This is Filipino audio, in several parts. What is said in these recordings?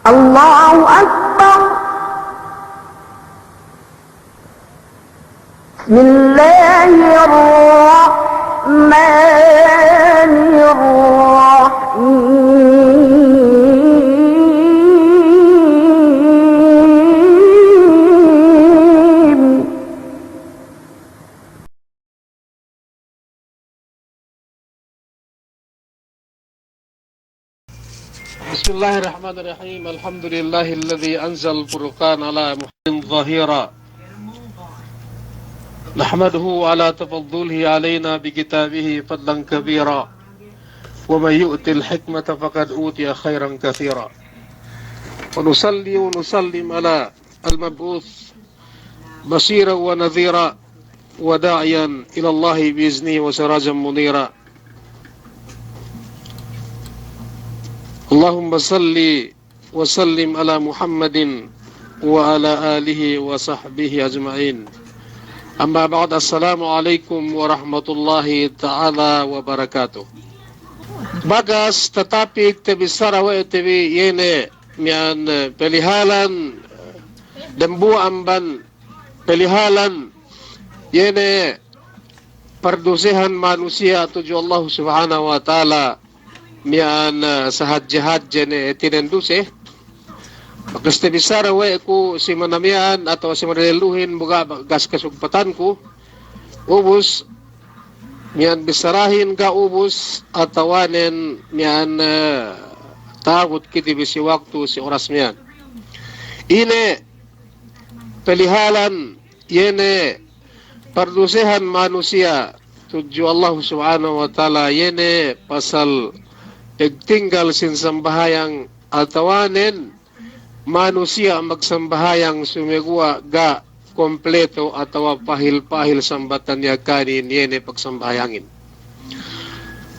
الله أكبر. بسم الله الرحمن الرحيم. بسم الله الرحمن الرحيم. الحمد لله الذي أنزل الفرقان على محمد ظهيرا، نحمده على تفضله علينا بكتابه فضلا كبيرا، ومن يؤت الحكمة فقد أوتي خيرا كثيرا، ونصلي ونسلم على المبعوث بشيرا ونذيرا وداعيا إلى الله بإذنه وسراجا منيرا. اللهم صل وسلم على محمد وعلى آله وصحبه أجمعين. أما بعد، السلام عليكم warahmatullahi ta'ala wabarakatuh. Bagas tatapik tebisara wa tebi yene mian pelihalan dembu amban pelihalan yene perdusehan manusia tuju Allah subhanahu wa ta'ala mian sahad-jahad jene tinenduse. Bagas tebisara wa ku si manamian atau si maneluhin buga gas kasugpatan ku ubus mian bisarahin ka ubus atawanen mian tagut kiti bisi waktu si oras mian ine pelihalan yene perdusehan manusia tuju Allah subhanahu wa ta'ala yene pasal tinggal sin sambahayang atawanen manusia magsambahayang sumegwa ga kompleto atau pahil-pahil sambatan niya kanin yene pagsambahayangin.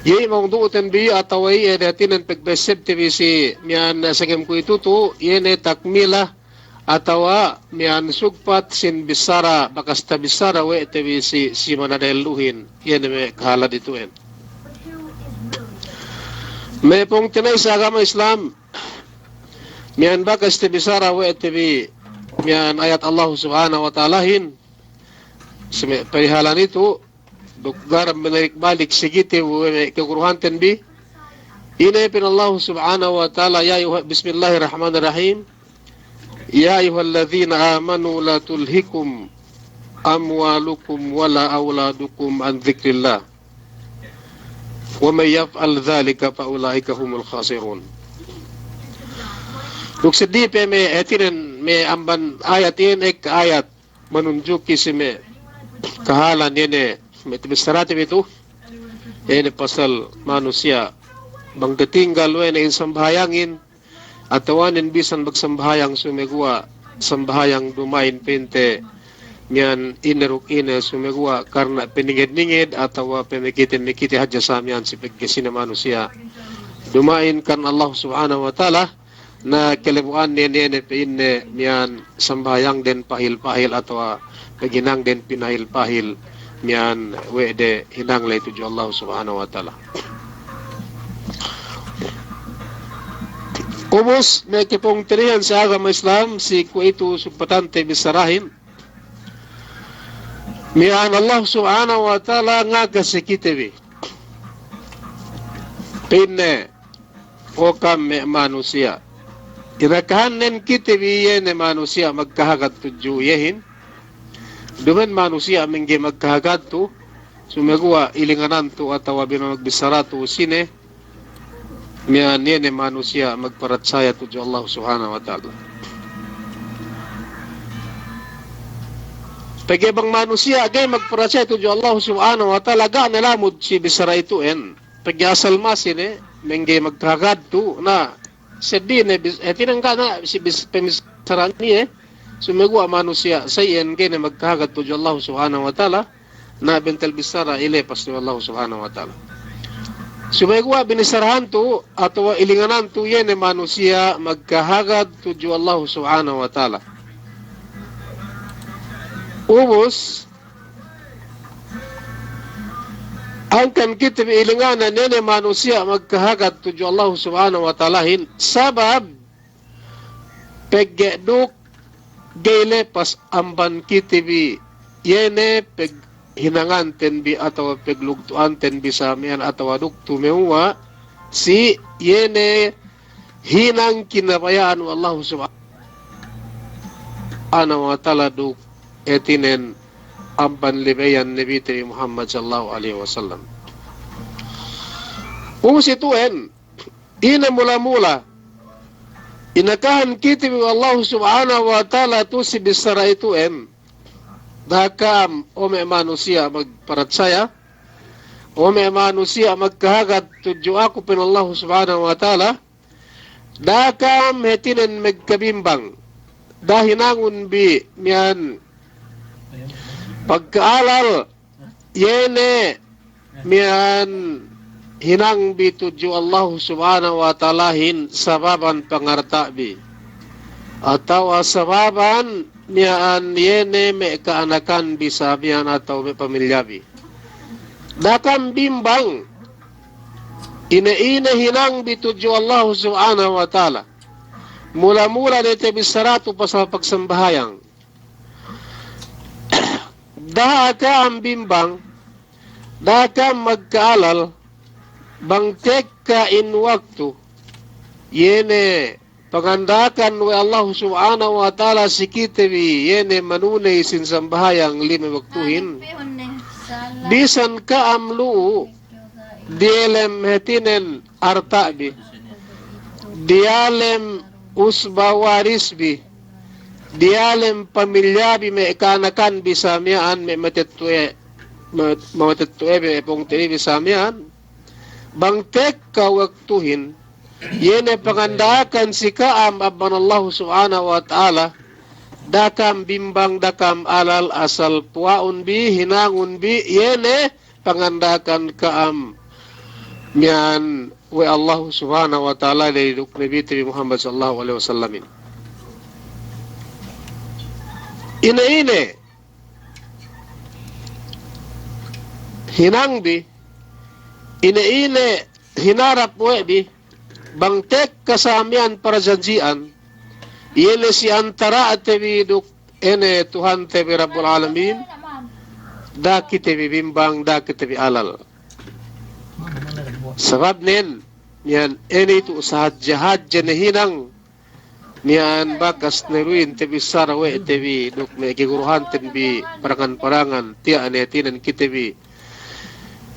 Yey mong duutan bi atau yene tinan pagbesep TVC miyan sagem ko itutu yene takmila atau miyan sugpat sin bisara bakasta bisara we TVC si manadeluhin yene me kahala dituin. May pong tinay sa agama Islam miyan bakas tibisara wa tibi miyan ayat Allah subhanahu wa ta'ala hin perihalan itu dukgar menarik balik sigiti kekuruhanten bi ina pin Allah subhanahu wa ta'ala ya bismillahirrahmanirrahim ya ayyuhalladzina amanu la tulhikum amwalukum wala auladukum an dzikrillah wa may yaf'al dzalika fa ulaika humul khasirun. Duk sedih pe me etiren me amban ayat ini ek ayat menunjuki si me kahalan yene me tibisarati itu yene pasal manusia bang detinggal wene in sambahayangin atawanin bisan bagsambahayang sumegwa sambahayang dumain pinte mian ineruk ine sumegwa karena peningid-ningid atau pemikitin-mikiti haja samian si pagkisina manusia dumain kan Allah subhanahu wa ta'ala na kelebuan nene pinne mian sambayang den pahil-pahil atau paginang den pinahil-pahil mian wede hinang lay tuju Allah subhanahu wa ta'ala. Ubus may kipong tirihan sa agama Islam si kuitu subpatante bisarahin mian Allah subhanahu wa ta'ala ngaga si kitebi pinne o kami manusia irakahanen kitibiye ne manusia magkahagat tuju yehin duman manusia mingge magkahagat tu sumegwa ilinganan tu atau binagbisaratu sine mian ne manusia magparatsaya tuju Allah subhanahu wa ta'ala. Pagbang manusia agay magparatsaya tuju Allah subhanahu wa ta'ala ga nalamod si bisara itu en pagyasal masine mingge magkahagat tu na sedih tinangka na si pemisarani sumegwa manusia sayen kene magkahagat tuju Allah subhanahu wa ta'ala na bentel bisara ile pastu Allah subhanahu wa ta'ala sumegwa binisarahan tu atau ilinganan tu yene manusia magkahagat tuju Allah subhanahu wa ta'ala ubus angkan kita ilinganan nene manusia magkahagat tuju Allah subhanahu wa ta'ala hin sabab peggeduk gayle pas amban kitibi yene peg hinangan tenbi atau peglugtuan tenbi samian atau aduk tumewa si yene hinang kinabayaan Allah subhanahu wa ta'ala duk etinen amban libayan Nabi Muhammad sallallahu alaihi wasallam. Kung situen ina mula-mula inakahan kitibi Allah subhanahu wa ta'ala tu si bisara itu dakam o may manusia magparatsaya o may manusia magkahagat tudyo ako pin Allah subhanahu wa ta'ala dakam hetinen magkabimbang dahinangun bi miyan pagkaalal yene miyan hinang bi tudyo Allah subhanahu wa ta'ala hin sababan pangarta bi atau sababan miyan yene may kaanakan bi sabihan atau may pamilya bi dakam bimbang ina hinang bi tudyo Allah subhanahu wa ta'ala mula-mula dito bisaratu pa sa pagsambahayang daha ka ang bimbang daha ka magkaalal bangtek ka in waktu yene pagandakan wa Allah subhanahu wa ta'ala sikitewi yene manunay sinsambahayang lima waktuhin bisan ka amlu dielem hetinen artabi dialem usbawarisbi dialem pamilyabi me kanakan bisamian me matetue be pong tini bisamian bangtek ka waktuhin yene pangandakan si kaam abban Allah subhanahu wa ta'ala dakam bimbang dakam alal asal puaun bi hinangun bi yene pangandakan kaam mian wa Allah subhanahu wa ta'ala dari Nabi Muhammad sallallahu alaihi wasallam ine hinang bi ine hinarap bi bangtek kasamian para janjian yene si antara atebi duk ene Tuhan tebi Rabbul Alamin da kitebi bimbang da kitebi alal sabab nen yan ene itu usahat jahat janahinang niyan bakas neruin tebi sarawe tebi duk me kiguruhan tebi parangan-parangan tia anetinan kitebi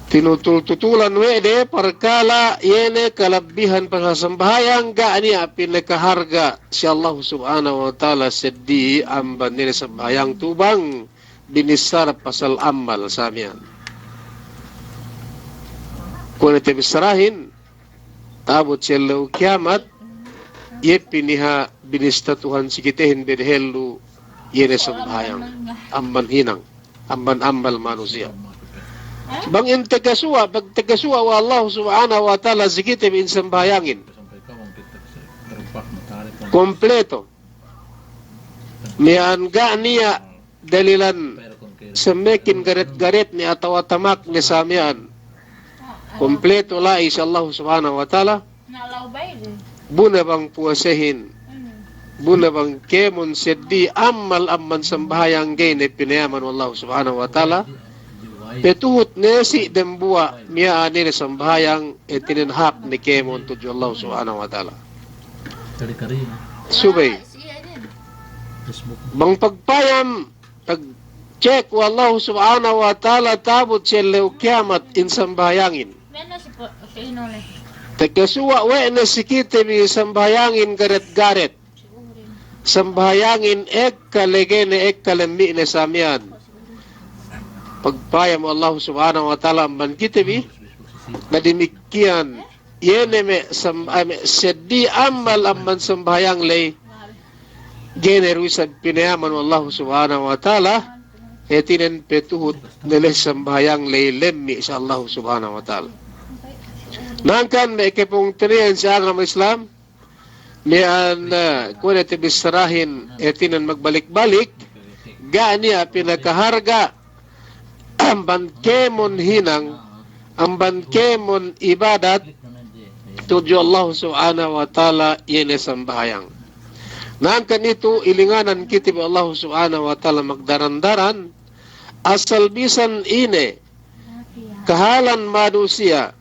tinutul-tutulan wede perkala yene kalabihan pangasambahayang ga niya pinakaharga si Allah subhanahu wa ta'ala seddi amban nila sambayang tubang binisar pasal amal samian kung ito bisarahin tabot siya kiamat ye piniha binista Tuhan sikitehin bedhelu yene sambayang amban hinang amban amal manusia bang integasuwa pagtegasuwa wa Allah subhanahu wa ta'ala sikite bin sambayangin kompleto mian ga niya dalilan semekin garet-garet ni atau tamak ni samian kompleto la insya Allah subhanahu wa ta'ala buna bang puasehin buna bang kemon seddi amal amman sambahayang gayne pinayaman Allah subhanahu wa ta'ala petuhut nesi dembua miya ani sambahayang etinenhak ni kemon tuju Allah subhanahu wa ta'ala subay bang pagpayam pag-check wa Allah subhanahu wa ta'ala tabot siya leo kiamat in sambahayangin Tagkasuwa we na sikite bi sambayangin garet-garet. Sambayangin ekkalege na ekkalami na samiyan. Pagpayam Allah subhanahu wa ta'ala amban kita bi na dimikian yene me seddi amal amman sambayang lay generusan pinayaman Allah subhanahu wa ta'ala etinen petuhut nila sambayang lay lemmi sa Allah subhanahu wa ta'ala. Nangkan may kipong tinihan sa agam Islam niyan kung ito bisarahin etinan magbalik-balik niya pinakaharga ang bankemon hinang ang bankemon ibadat tuju Allah subhanahu wa ta'ala yene sambayang Naan kanito ilinganan kitib Allah subhanahu wa ta'ala magdarandaran asal bisan ine kahalan manusia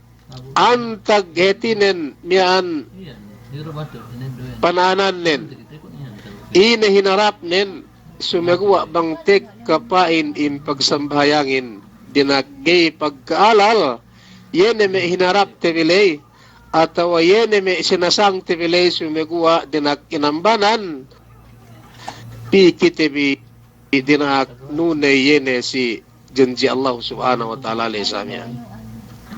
antag hetinen mian panananen ine hinarap nen sumagawa bang tek kapain in pagsambahayangin dinagay pagkaalal yene me hinarap tebilay atawa yene me sinasang tebilay sumagawa dinagkinambanan pikitebi dinak nunay yene si janji Allah subhanahu wa ta'ala lesamiya.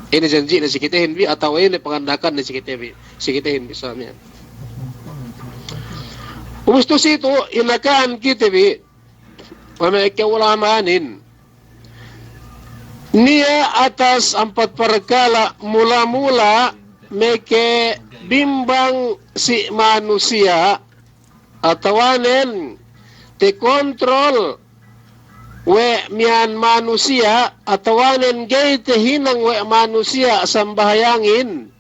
Ini janji na sikitehin bi atawa yene pangandakan na sikitehin bi samiya. Umusto sito inakaan kitebi pamekawalamanin niya atas 4 perkala mula-mula meke bimbang si manusia atawanen te kontrol we mian manusia atawanen gay te hinang we manusia sambahayangin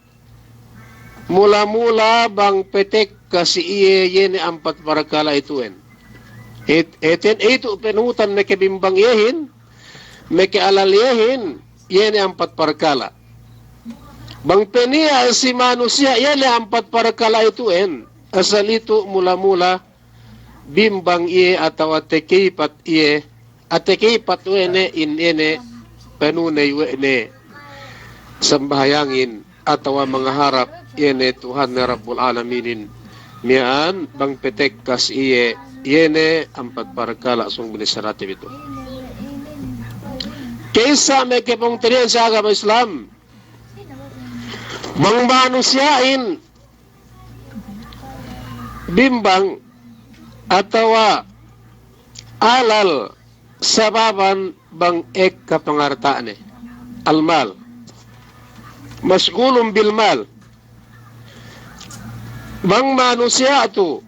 mula-mula bang petek kasi iye yene 4 perkala ituen. Eten itu penutan meke bimbang yehin meke alal yehin yene 4 perkala. Bang penia si manusia yene 4 perkala ituen asal itu mula-mula bimbang iye atau tekipat iye atekipat wene in ene penunay wene sambahayangin atau mengharap yene Tuhan na Rabbul Alaminin mian bang petek kas iye yene 4 perkala sung binisarati itu. Kaysa may kipong tinian sa agama Islam bang manusyain bimbang atawa alal sababan bang ek kapangartaan almal masgulong bilmal bang manusia ito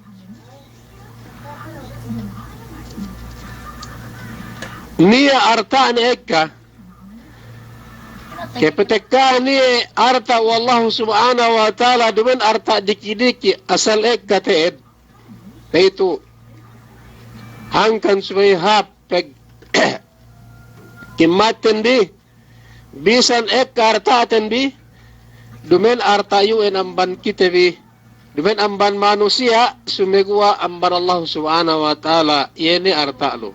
niya artaan ekka kepetekka ni arta wallahu subhanahu wa ta'ala dumen arta diki-diki asal ekka teed na ito hangkan subay hapeg kimaten bi bisan ekka arta aten bi dumen arta yuen amban kitebi dumen amban manusia sumegwa amban Allah subhanahu wa ta'ala yene arta lo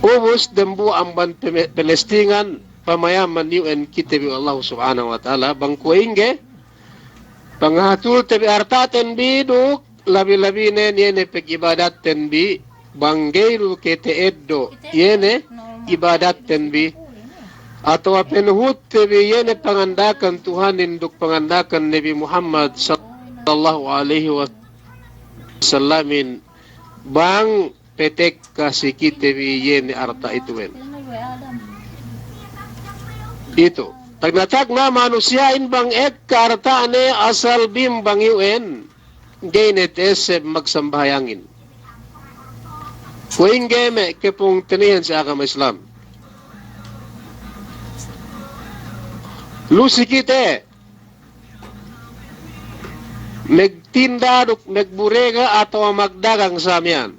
ubus dembu amban pelestingan pamayaman yuen kitebi Allah subhanahu wa ta'ala bang kuingge panghatul tebi artaten biduk labi-labi nen yene pag-ibadat ten bi banggayru kete eddo yene ibadat ten bi atau penuhut tebi yene pangandakan Tuhan induk pangandakan Nabi Muhammad sallallahu alaihi wasallamin bang petek kasi kitebi yene arta ituwen itu tagnatag na manusyain bang ek karta ane asal bimbang yuen gainet eseb magsambahayangin kuing game kepong tinihan sa agama Islam lusi kite nagtinda nagburega atau magdagang sa amyan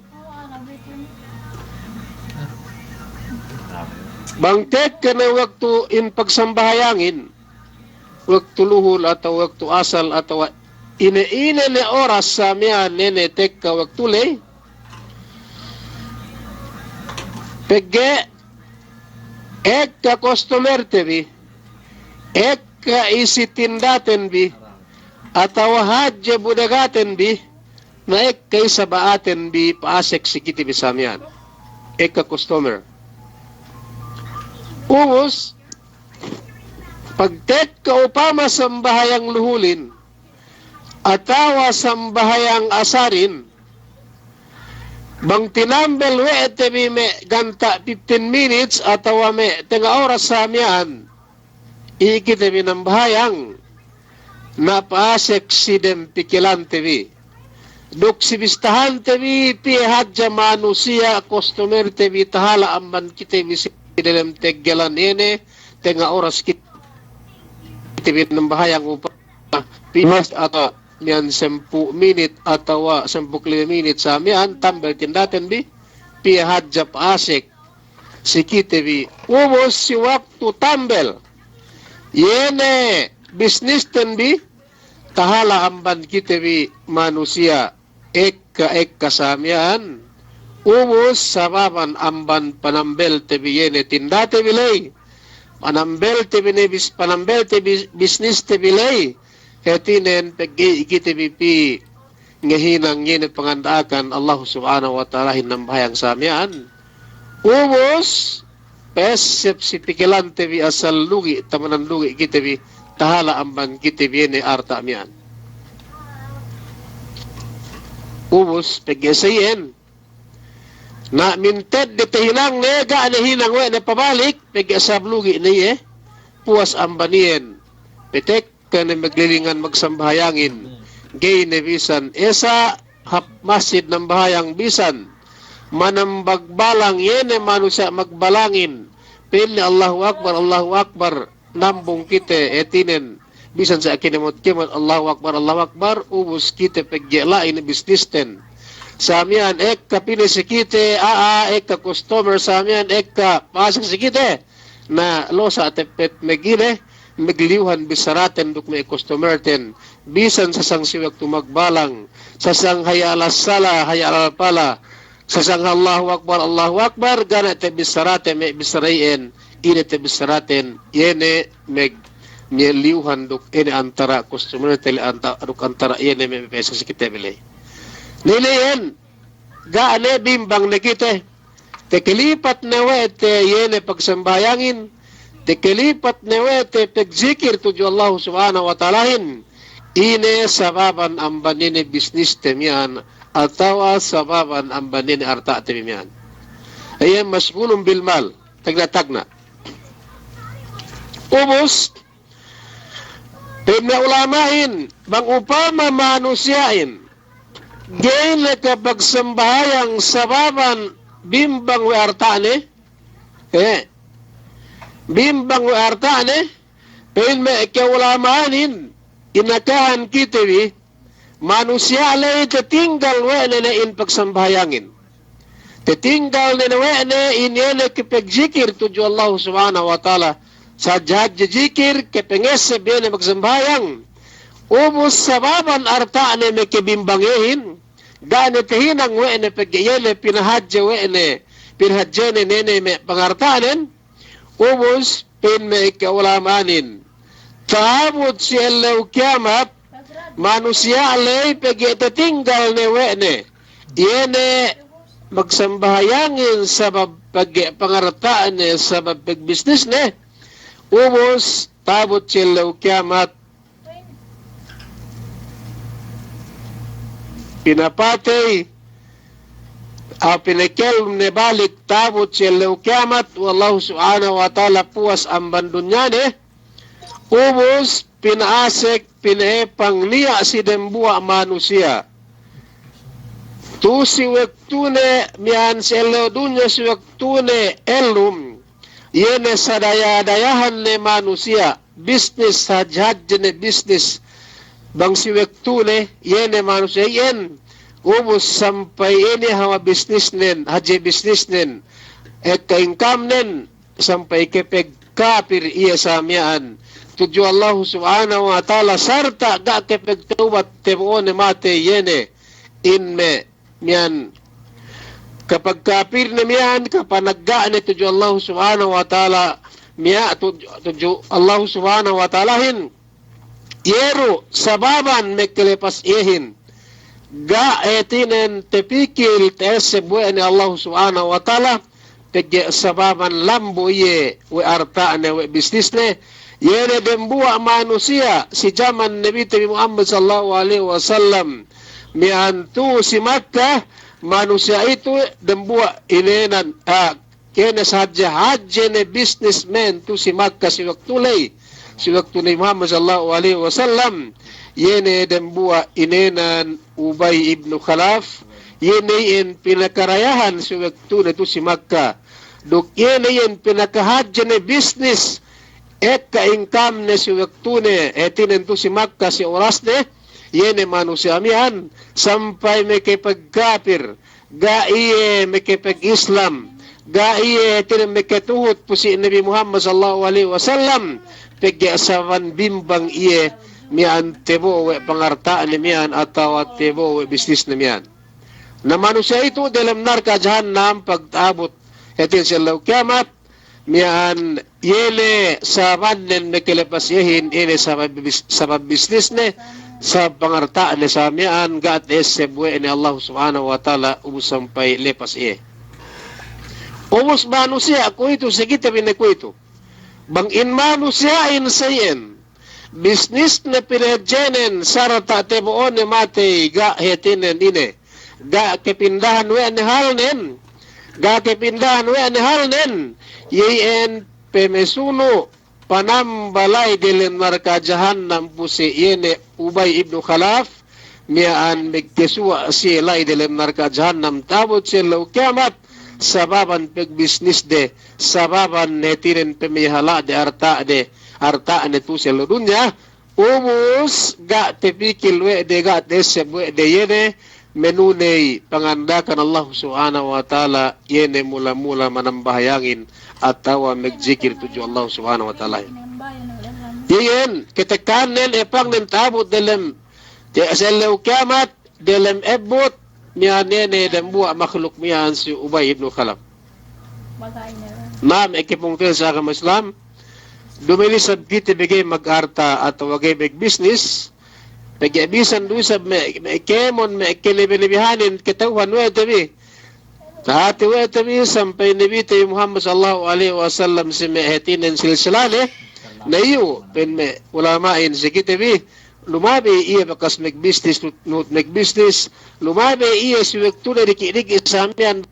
bangtek ka na waktu in pagsambahayangin waktu luhul atau waktu asal atau ine-ine ne oras sa miyan nene tek ka waktu lay pegge ek ka customer tebi ek ka isitindaten bi atau hadje budagaten bi na ek kay sabaaten bi paasek sikiti bi sa miyan ek ka customer ubus pagtek ka upama sambahayang luhulin atawa sambahayang asarin bang tinambel we tebi me ganta 15 minutes atawa me tenga oras sa miyan ikitebi ng bahayang napaasek si dem pikilan tebi duk sibistahan tebi pihadja manusia customer tebi tahala amban kitebi si dalam teggelan ini tengah oras kita ng bahayang upah pimas atau miyan 10 minit atawa 10 minit sa miyan tambal tindaten bi pihadja paasik sikite bi umos si waktu tambel yene bisnis ten bi tahala amban kita bi manusia ekka samian umos sababan amban panambel te bi yene tindate bilay panambel te bisnis te bilay hetinen paggi kita bi pi ngahinang yene pangandaakan Allah subhanahu wa ta'ala hinambahayang samian umos pesep si pikilan te bi asal lugi tamanan lugi kita bi tahala amban kita bi yene arta mian umos paggesayen na minted de tehinang nega na hinang we na pabalik pag-asab lugi niye puwas ambanien petek ka na maglilingan magsambahayangin gay ne bisan esa hap masjid ng bahayang bisan manambagbalang yene manusia magbalangin pili Allahu Akbar nambong kite etinen bisan sa akinimot kimot Allahu Akbar ubus kite pagyalain bisnisten samian ekka pinisikite ekka customer samian ekka pasang sikite na losa tepet megile megliuhan bisaraten duk may customer ten bisan sa sang siwag tumagbalang sa sang hayala sala hayala pala sa sang Allahu Akbar gana te bisarate me bisarayen ine te bisaraten yene meg liuhan duk ine antara customer tel antara yene me pesa sikite bile niliyan, gaane bimbang na kita. Tekilipat na wete yene pagsambayangin. Tekilipat na wete pagzikir tuju Allah subhanahu wa ta'alahin. Ine sababan ang banini bisnis temiyan atawa sababan ang banini arta temiyan. Ayan masgulong bilmal. Tagna. Ubus, pinaulamahin, bang upama manusyain, gayla kapag sambahayang sababan bimbang weartane bimbang weartane pen me kaulamanin inakahan kitawi manusia lay tetinggal wene na in pagsambahayangin tetinggal na wene inyele kipagjikir tuju Allah subhanahu wa ta'ala sa jikir kepengese bene magsambayang ubus sababan artaane me kibimbangehin gane tehinang wene pagyele pinahadje wene pinahadjene nene me pangartaanen ubus pin me kaulamanin taabot si Allah kiamat manusia alay pagitatinggal ne wene yene magsambahayangin sa pangartaan ne sa pagbisnes ne ubus taabot si Allah kiamat pinapatay pinakel ne balik tabot siya kiamat wallahu subhanahu wa ta'ala puwas ang bandunyane ubus pinaasek pinaepang niya si dembua manusia tu si wektune miyan si elo dunya si wektune elum yene sadaya-dayahan ne manusia business hajhaj ne business bang si wektune yene manusia yen ubus sampai ini hawa bisnis nen haji bisnis nen ka income nen sampai kepeg kapir iya samian tuju Allah subhanahu wa ta'ala sarta ga kepeg tubat temone mate yene inme miyan kapag kapir na miyan kapanagga ne tuju Allah subhanahu wa ta'ala miya tuju Allah subhanahu wa ta'ala hin yero sababan mekelepas ihin ga etinen tepikil tese buene Allah subhanahu wa ta'ala pegge sababan lambo ye we artaane we bisnisne yene dembua manusia si zaman Nabi Muhammad sallallahu alaihi wasallam miantu si Makkah manusia itu dembua inenan kene sahaja hajene businessman tu si Makkah si waktulay si waktu ni Muhammad sallallahu alaihi wasallam yene dembua inenan Ubay ibn Khalaf yene in pinakarayahan si waktu na tu si Makkah duk yene in pinakahadyan business et ka income ne si waktu ne etinen tu si Makkah si oras ne yene manusia mian, sampai makipagkapir, ga iye makipag-Islam, ga iye tinamikatuhot po si Nabi Muhammad sallallahu alaihi wasallam, pagyasawan bimbang iye, mian tebo we pangartaan ni mian atau tebo we bisnis ni mian. Na manusia itu dalam neraka jahannam pag-abot etin sa kiamat, mian yele sa manen nakilapas yahin ini sa bisnis ne sa pangartaan ni sa mian gat esebwe ni Allah subhanahu wa ta'ala umusampay lepas iye. Umos manusia ko ito sige tabi na ko ito. Bangin manusia insayin bisnis na pinadjenen sarata teboon ni mate ga hetinen ine. Ga kepindahan we ni halnen, ga kepindahan we ni halnen, yen pemesuno panambalay dilen marka jahannam pusi yene Ubay ibn Khalaf, miaan megkesua si lay dilen marka jahannam tabot sila kiamat, sababan pagbisnis de, sababan netirin pemihala de arta ne tu sila dunya, umus ga tepikil we de ga deseb we de yene, menunay pangandakan Allah subhanahu wa ta'ala yene mula-mula manambahayangin at tawa magjikir tuju Allah subhanahu wa ta'ala. Yan, kitakanin epang nintabot dalam selaw kiamat dalam ebot niya nene dan buwa makhluk miyan si Ubay ibn Khalaf. Ma'am, ekipungtil sa agama Islam, dumili sa kita bigay mag-arta at wagay mag-business, pag-ibisan doon sa kemon, kilibilibihanin, kitauhan, tabi. Tahati tabi, sampay nabita yung Muhammad sallallahu alaihi wasallam si mehetinan silsilane, na iyo, ulamain, sige tabi, lumabi iya bakas mag-business, lumabi iya si Wektura dikinig isamian,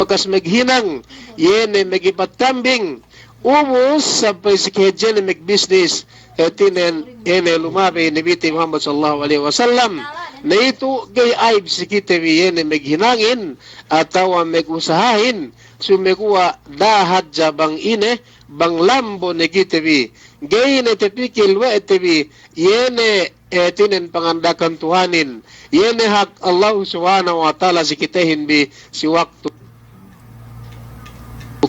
bakas maghinang, yene magipagkambing, umos, sampay si kehedyan na mag-business, etinen ene lumabi nabiti Muhammad sallallahu alaihi wasallam na ito gay aib si kitabi ene maghinangin atawa mag-usahahin sumekuwa dahad jabang ine bang lambo ni kitabi gay na tipikil wa etibi yene etinen pangandakan Tuhanin yene hak Allah subhanahu wa ta'ala si kitahin bi si waktu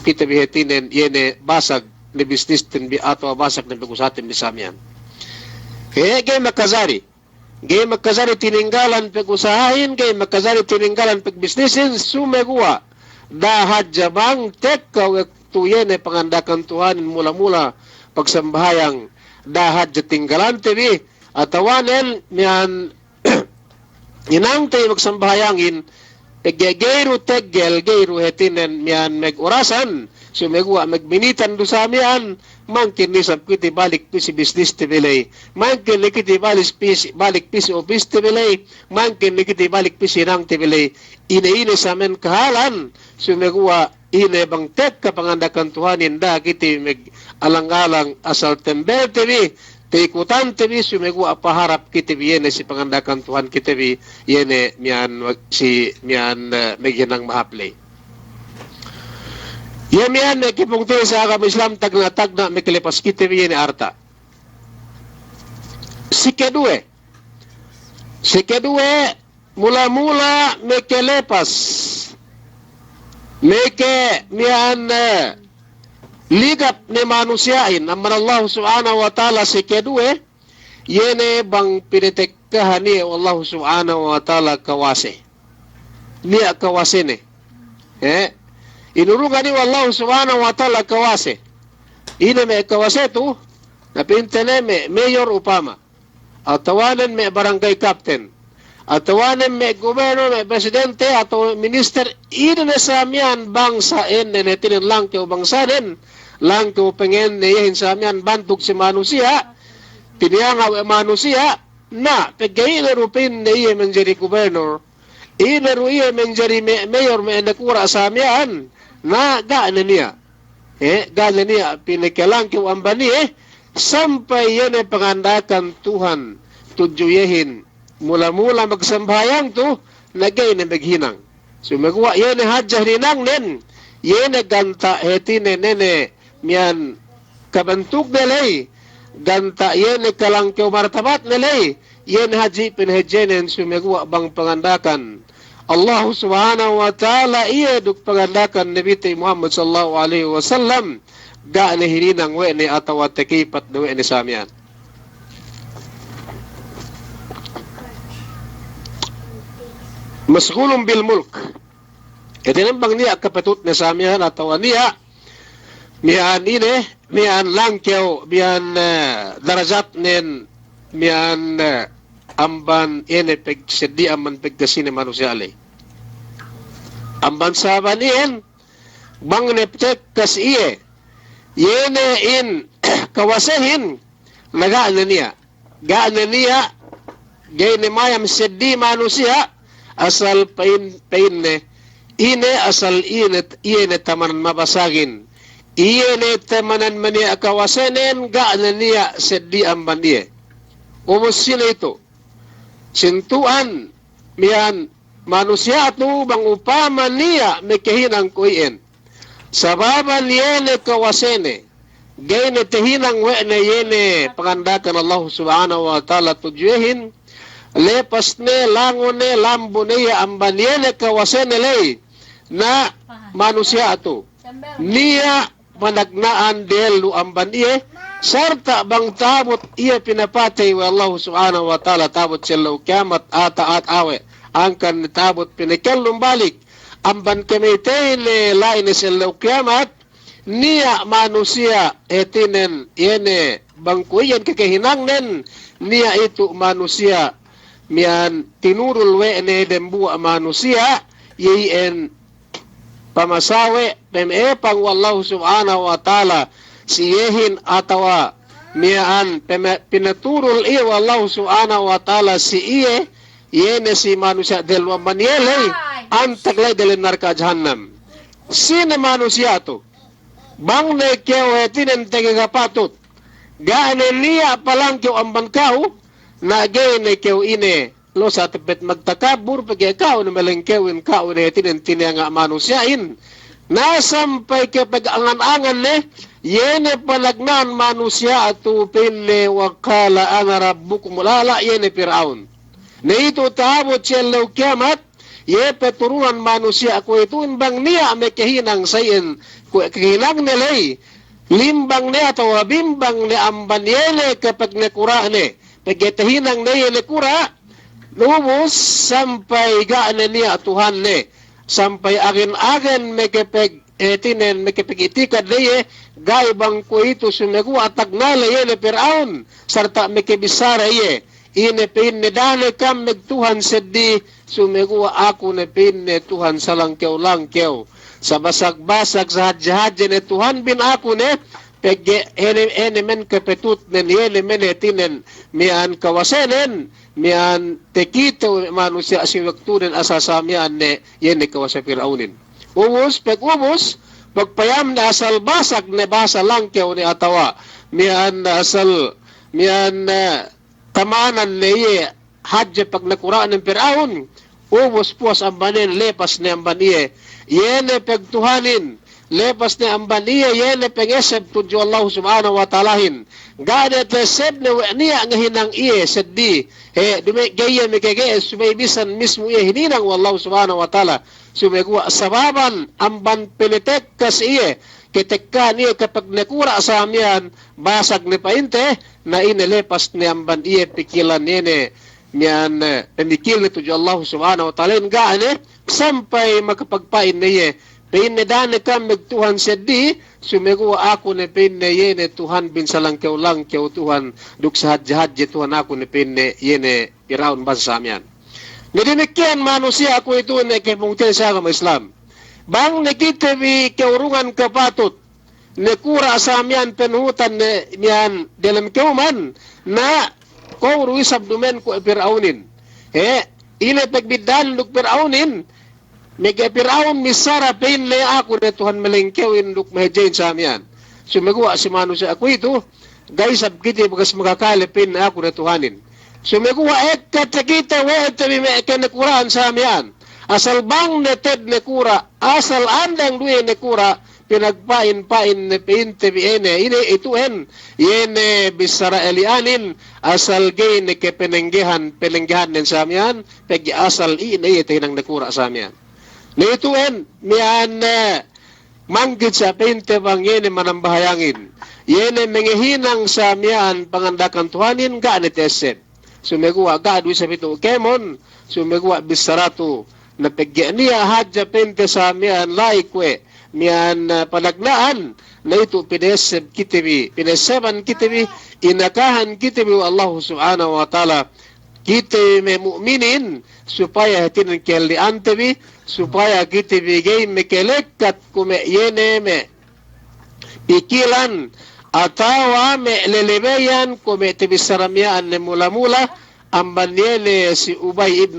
kitabi etinen yene basag ni bisnis tin bi ato basak na pag-usatin ni samyan. Kaya gay makazari tininggalan pag-usahain, gay makazari tininggalan pag-bisnisin, sumegua dahad jabang tekaw tuyen ay pangandakan Tuhanin mula-mula pagsambahayang dahad jatinggalan tibi atawanen miyan inang tayo magsambahayangin gayro teggel gayro hetinen miyan meg-orasan sumegwa magbinitan do sa amian mangkin ni sab kiti balik pisi business tibelay mangkin ni kiti balik pisi office tibelay mangkin ni kiti balik pisi nang tibelay ine sa men kahalan sumegwa ine bang tek kapangandakan Tuhanin da kiti meg alang-alang asal tember tibi teikutan tibi sumegwa paharap kiti yene si pangandakan Tuhan kiti yene mian megyanang mahaplay. Yan kipungti sa agama Islam tagna may kalipas kita ni arta. Si kedue mula-mula may kalipas may ke miyan ligap ni manusyain naman Allah subhanahu wa ta'ala si kedue yene bang pinitekkahan ni Allah subhanahu wa ta'ala kawase niya kawase ni inurugan ni Allah subhanahu wa ta'ala kawase. Ina may kawase tu, napintene may mayor upama. At tawanan may barangay captain. At tawanan may gobyerno, may presidente, ato minister. Ina na sa amyan bangsa na netinin lang kayo bangsanin. Lang kayo pengen na yahin sa amyan bantog si manusia. Tiniyangaw manusia na pagkain na rupin na iya menjadi gubernur. Ina ru iya menjadi mayor may nakura sa amyan. Na gana niya pinikalang kiw ambani sampay yan ay pangandakan Tuhan tudjuyehin mula-mula magsambayang to nagay na maghinang sumagawa yan ay hadjah rinang nen yan ay ganta hetine nene miyan kabantug delay ganta yen kalangkyo martabat nilay yen haji pinhejenen sumegwa bang pangandakan Allah subhanahu wa ta'ala iya duk pangandakan Nabi Muhammad sallallahu alaihi wasallam ga ni hirinang we ni atawa tekipat we ni samian. Masgulun bil mulk. Ito bang niya kapatut na samian atawa niya mian ini mian langkyaw mian darajat nen mian amban ene peg sedi amban peg kasine manusia ale amban saban ien bang ne pek kas iye yene in kawasahin naga niya gayne mayam sedi manusia asal pain ne ine asal ine taman mabasagin ine tamanan mania kawasanen ga niya sedi amban iye umos sila ito sintuan miyan manusia tu bang upama niya may kahinang kuyen sababan yene kawasene gayne tehinang we na yene pangandakan Allah subhanahu wa ta'ala tujuhin lepas ne lango ne lambo niya amban yene kawasene lay na manusia tu niya panagnaan delu amban iye sarta bang tabot iya pinapatay wa Allah subhanahu wa ta'ala tabot silaw kiamat at awe angkan tabot pinakyalong balik amban kamitay le lain silaw kiamat niya manusia etinen yene bangkuyan kakahinangnen niya ito manusia miyan tinurul we ne dembuwa manusia yen pamasawe pemepang wallahu subhanahu wa ta'ala siyehin atawa miyaan pinaturul iya wallahu subhanahu wa ta'ala si iye yene si manusia delwa manielay ang taglay dalin narka jahannam sine manusia to bang ne keo etinen tegagapatut gaane niya palang keo ang bangkaw na gane keo ine lo sa tepet magtakabur pag ikaw na malengkewin kao na etinen tinanga manusiain nasampay kapag angan-angan ne yene palagnan manusia atu pinne wakala ana rabbukum lala yene Firaun na ito tabot siya law kiamat ye peturunan manusia ako ito bang niya may kahinang sayin kahinang nilay limbang niya atau bimbang ni amban yene kapag nakura ne pagkitahinang na yene kura lumos sampai gaan niya Tuhan ne sampai agen-agen may kapag etinen may kapag-itikad niya gay bang ko ito sumagu atag nala yene Firaun sarta may kabisara iye ine pinne dane kam nagtuhan sedi sumagu ako na pinne Tuhan sa langkew sa basag-basag sa hadya-hadya ne Tuhan bin ako ne pegge ene men kapetut nen yene men etinen mian kawasenen mian tekito manusia siwaktunen asasamian ne yene kawasa Firaunin ubos pagpayam na asal basag ne basa langkew ni atawa mian asal mian tamanan ne ye hadya pag nakura ng Firaun ubos puas ambanin lepas ne ambaniye yene pagtuhanin lepas ni ambaniya yene pengeseb tudyo Allah subhanahu wa ta'alahin gada teseb ne niya nga hinang iye seddi dume gaya mikege sumay bisan mismo iye hininang wallahu subhanahu wa ta'ala sumegwa sababan amban pilitek kas iye kitekka niya kapag nakura sa amyan basag ni painte na inelepas ni amban iye pikilan nene niyan pemikil ni tudyo Allah subhanahu wa ta'alahin gaane sampai makapagpain niya pinne dane kam Tuhan sedi sumego ako ne pinne yene Tuhan bin salangkew langkew Tuhan duk sa hadja-hadja Tuhan ako ne pinne yene Firaun basa samyan nidinikian manusia ako ito ne kepungtil sa agama Islam bang nakita mi keurungan kapatut ne kura samyan penuhutan ne miyan dalam keuman na kong isab dumen ko Firaunin ine pagbidan duk Firaunin mega Firaun misara pain le ako na Tuhan malengkewin duk mahejain sa amyan. Sumagawa si manusia ako ito, guys abkiti bagas makakalipin na ako na Tuhanin. Sumagawa katakita we tabi me kanakuraan sa amyan. Asal bang neted ne kura, asal andang duwe ne kura, pinagpain-pain ni pinte biene ini ituen yene Bisraelianin asal gay ni ke penenggihan nin samian pegi asal ini ite nang nakura samian ni ituen mian manggit sa pinte bang yene manambahayangin yene mengehinang samian pangandakan Tuhanin ga ni tesep sumegwa ga dui sa pitu kemon sumegwa Bisratu na pegyan niya hadja pente sa miyan laikwe miyan panaglaan na ito pineseb kitibi pineseban kitibi inakahan kitibi wa Allah subhanahu wa ta'ala kitibi me mu'minin supaya hatinan kelli antebi supaya kitibi gay mekelekat kume yene me ikilan atawa me lelebeyan kume tibisaramiaan ne mula-mula amban yene si Ubay ibn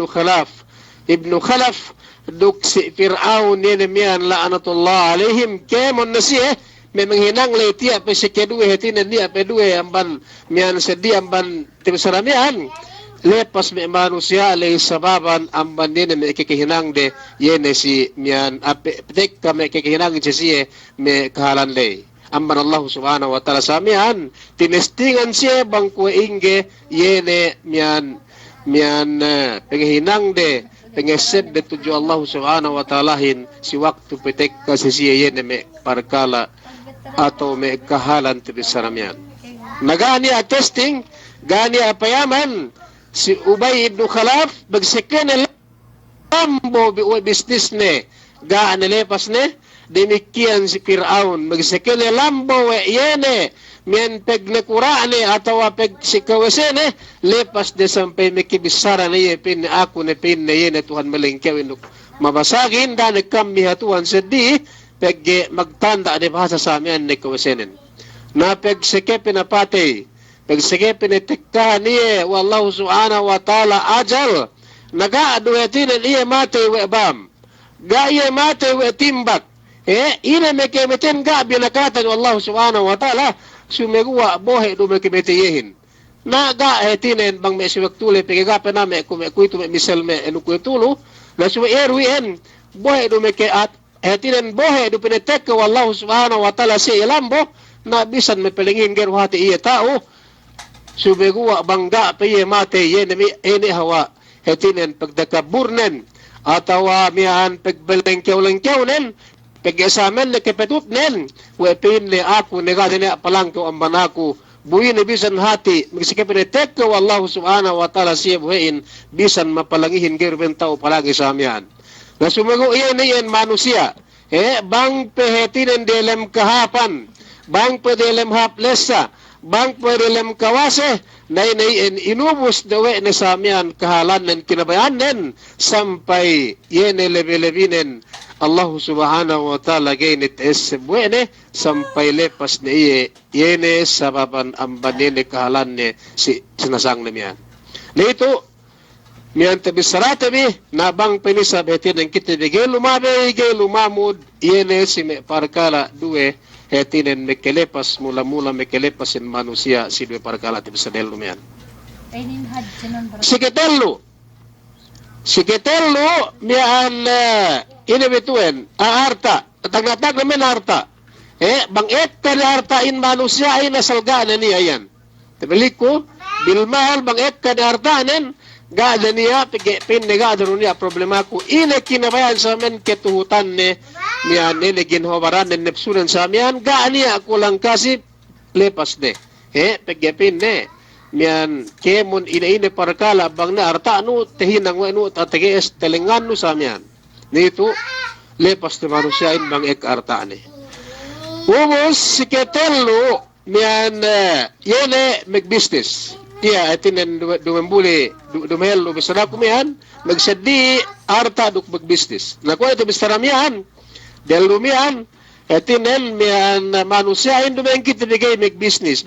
Khalaf duk si Fir'aun yene miyan la'anatullah alaihim kemon nasihe memang hinang letia pe si kedue hetinan dia pedue amban miyan sedi amban tibisaramiaan lepas me manusia alai sababan amban yene me kekehinang de yene si miyan petek me kekehinang siye me kahalan le amban Allah subhanahu wa ta'ala samian tinestingan siya bang kue inge yene miyan penghinang de pengesed de tuju Allah subhanahu wa ta'alahin si waktu petek kasi siya yene me parkala atau me kahalan tibisaramian nagani a testing gani a payaman si Ubay ibn Khalaf bagseken lambo biwa business ne gaan lepas ne demikian si Fir'aun magseken lambo we yene mian peg nekurane atau peg sikawesene lepas de sampai mekibisara ne pin aku ne pin ne yene Tuhan melengkewin mabasagin dan kami hatuan sedih peg magtanda de bahasa samian ne kawesenen na peg sekepe na pate peg sekepe ne tekka niye wallahu subhanahu wa ta'ala ajal naga duetin niye mate we bam ga ye mate we timbak ina mekemeten ga binakatan wallahu subhanahu wa ta'ala sumegwa bohe do me kebetiyehin na ga hetinen bang me siwak tule pegega pena me kuitu me misal me enu kuitulu na suwe eruien bohe do me ke at hetinen bohe do penetek wallahu subhanahu wa ta'ala si ilambo na bisan me pelengin geru hati iya tao sumegwa bangga peye mate yene mi ene hawa hetinen pagdakaburnen atawa mian pagbelengkew-lengkewnen pag-asamen na kepetut nen wepin le ako negada ne palang ko ang banako buhi na bisan hati magsikapinitek ko Allah subhanahu wa ta'ala siya buhain bisan mapalangihin gerben tao palagi sa amyan na sumago iyan manusia bang pehetinen delem kahapan bang pedelem haplesa bang pedelem kawase nay inubos dawe na sa amyan kahalan nen kinabayan nen sampai yene lebe-lebinen Allah subhanahu wa ta'ala gainit buene sampai lepas na yene sababan amban kahalan ne si sinasang na miyan. Na ito, miyan tabisaratabi na bang pinisab hetin ang kitibi gay lumamud yene si me parkala duwe hetinen mekelepas mula-mula mekelepas in manusia si duwe parkala tibisadelo miyan. Sikitello miyan inibituen harta tagnatag namin harta bang ka na harta in manusia ay nasalgaan na niya yan tabiliko bilmahal bang ka na hartaanin gada niya pinigado niya problema ko ina kinabayan sa amin ketuhutan ni miyan ginhawaran ni nepsunan sa amin gaan niya ako lang kasi lepas de pagpin ne miyan kemon ina parkala bang na harta ano tehinang ano tatagies telengan no sa amin nito lepas na manusia bang arta ni umos si Ketello miyan yene mag-business iya itinan dumembuli dumel ubisara ko miyan magsadi arta duk mag-business nakuha ito bisaramihan dahil lumiyan itinan miyan manusia dumengkit ibigay mag-business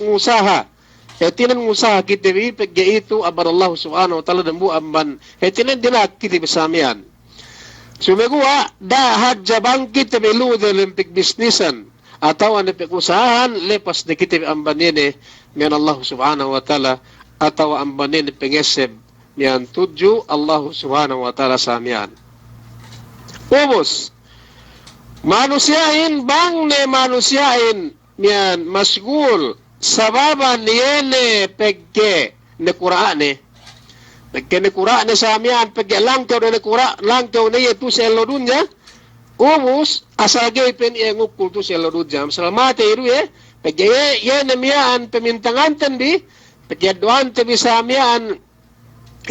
ngusaha itinan ngusaha kitibi pagya ito abar Allah subhanahu wa ta'ala dambu amban itinan dinak kitibi samiyan sumegwa dahad jabangkit temilu Olympic businessan atau ang pag-usahan lepas na kitib ang banine miyan Allah subhanahu wa ta'ala atau ang banine pengeseb miyan tudju Allah subhanahu wa ta'ala sa miyan. Umos Manusyain bang ne manusyain miyan masgul sababan yene pegke ne Qur'ane. Pegke ne Qur'ane sa miyan pegke langkaw ne Qur'an langkaw ne yetu sa lodunya. Umus asagay pen enguk kultu sa lodudya. Salamate iru pegke yene miyan pemintangan tendi pegke doan tebi sa miyan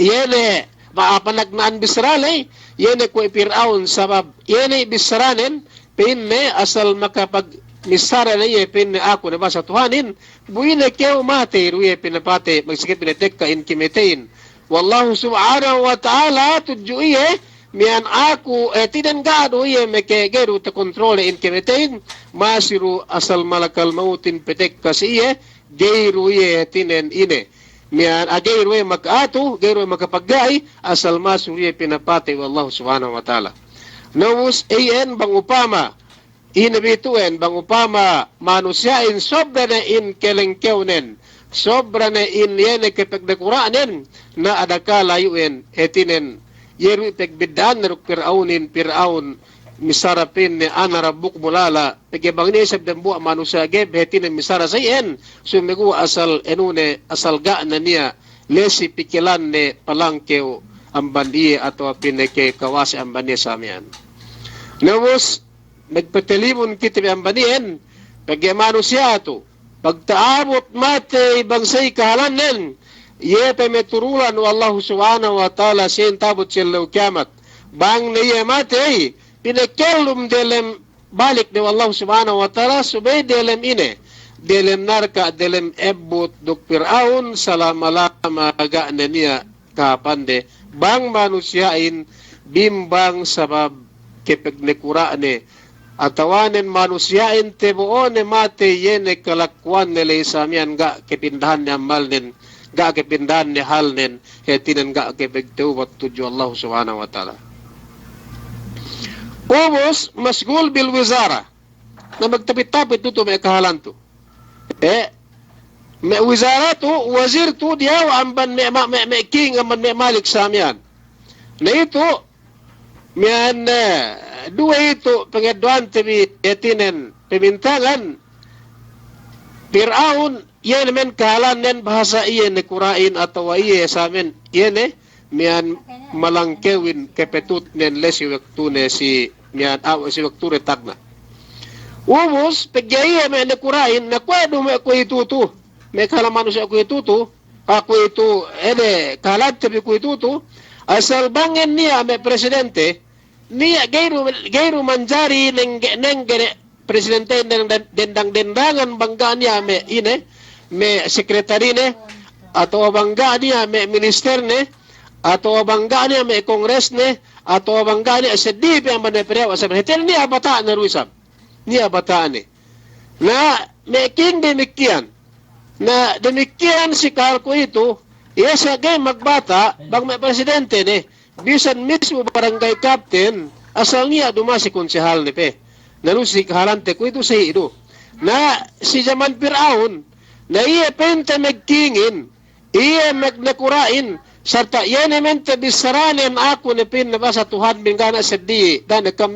yene maapanagnaan bisralay yene ko ipiraon sabab yene bisranen pinne asal makapag misara na iye pinne ako na ba sa tuhanin buine keo mate ruye pinapate magsikit pinatek ka inkimetein wallahu subhanahu wa ta'ala tudju iye mian aku tinangado iye mekegeru te kontrole inkimetein masiru asal malakal mautin petek ka si iye geiru iye tinen ine mian ageiru iye mag-ato geiru iye makapagay asal masuru iye pinapate wallahu subhanahu wa ta'ala. Nawus ayan bang upama inabituin bang upama manusyain sobra na in kelengkeunen sobra na in yene kepagdekuranen na adaka layuin etinen yeru ipegbiddaan na piraun misarapin ni anarabuk mulala pagibang ni sabdang buwa manusyage etinen misara sayen sumigu asal enune asal ga na niya lesi pikilan ne palangkeo ang bandiye ato pinake kawasi ang bandiye sa amin. Nawos, nagpatilimon kita ang bandiyen, pagyamano siya ito, pagtaabot mate bangsay kahalanen, iye pa may turulan o Allah subhanahu wa ta'ala siya tabot siya law kiamat. Bang na iye mate, pinakelum delem balik ni Allah subhanahu wa ta'ala, subay delem ine, delem narka, delem ebot, dukpiraun, salamalama aga na niya kapande, bang manusyain bimbang sabab kepagnekurane atawanen manusyain teboon ne mate yene kalakwan nele samian ga kepindahan ni amalnen ga kepindahan ni halnen hetinan ga kepagtawat tuju Allah subhanahu wa ta'ala. Ubos masgul bil wizara na magtapit-tapit tuto may kahalan to may wizara to wazir to diyaw amban may king amban may malik samian na ito mian dua ito pangedwan tebi etinen pemintangan piraun yan men kahalan nen bahasa iye ne kurain atau iye samen yene mian malangkewin kepetut nen lesi waktu ne si mian si waktu retagna umos pegyaye men ne kurain na kwado me ko itutu me kala manusia ko itutu ako itu kalat tebi ko itutu asal bangin niya may presidente niya gayro manjari neng presidente dendangan bangga niya may sekretary ne atau bangga niya may minister ne atau bangga niya may kongres ne atau bangga niya sa DP ang manipiraw asal hitil niya bata na ruisab niya bata ni na may king demikian na demikian si Carco ito isa gay magbata bang may presidente ne bisan mismo barangay captain asal niya dumasi konsehal ni pe nalu si kahalante ko ito sa ido na si Jaman Piraon na iya pente magkingin iya magnakurain sarta yan mente bisaranen ako ni pin na ba sa Tuhan bingana sa di danakam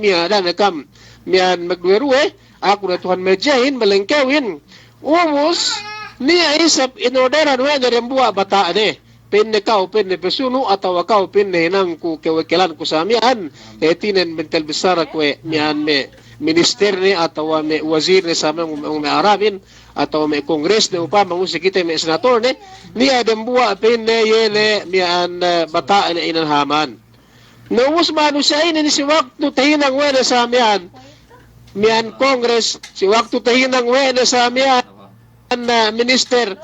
miyan magweru ako na Tuhan medyahin malengkawin umos niya isap inoderan we na rembuwa bata ne pinne pesuno atau kau pinne nang ku kewakilan ku samian etinen mental besar ku mian me minister ni atau me wazir ni sama me arabin atau me kongres ni upama musi kita me senator ni niya dembuwa pinne yele mian bata na inanhaman nawus manusia ini si waktu tahinang we na samian mian kongres si waktu tahinang we na samian minister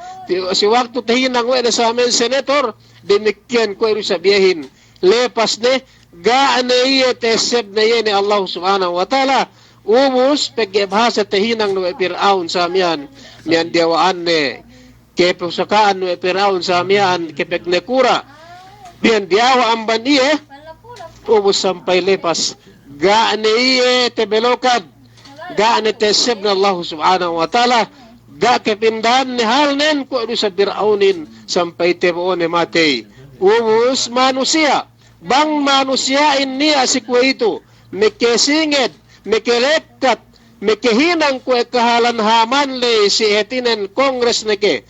si waktu tahinang we na sa amin senator demikian ko rin sabihin lepas ne gaan na iya teseb na iya ni Allah subhanahu wa ta'ala umus pag-ibhasa tahinang no epiraun sa amin miyan diawaan ne kepusakaan no epiraun sa amin kepegnekura miyan diawa amban iya umus sampay lepas gaan na iya tebelokad gaan na teseb na Allah subhanahu wa ta'ala ga kepindahan ni halnen ko sa Piraunin sampai teboon ni matay umus manusia bang manusiain niya si kuwa ito mekesinged mekelekat, mekehinang ko kahalan haman le si etinen Congress neke,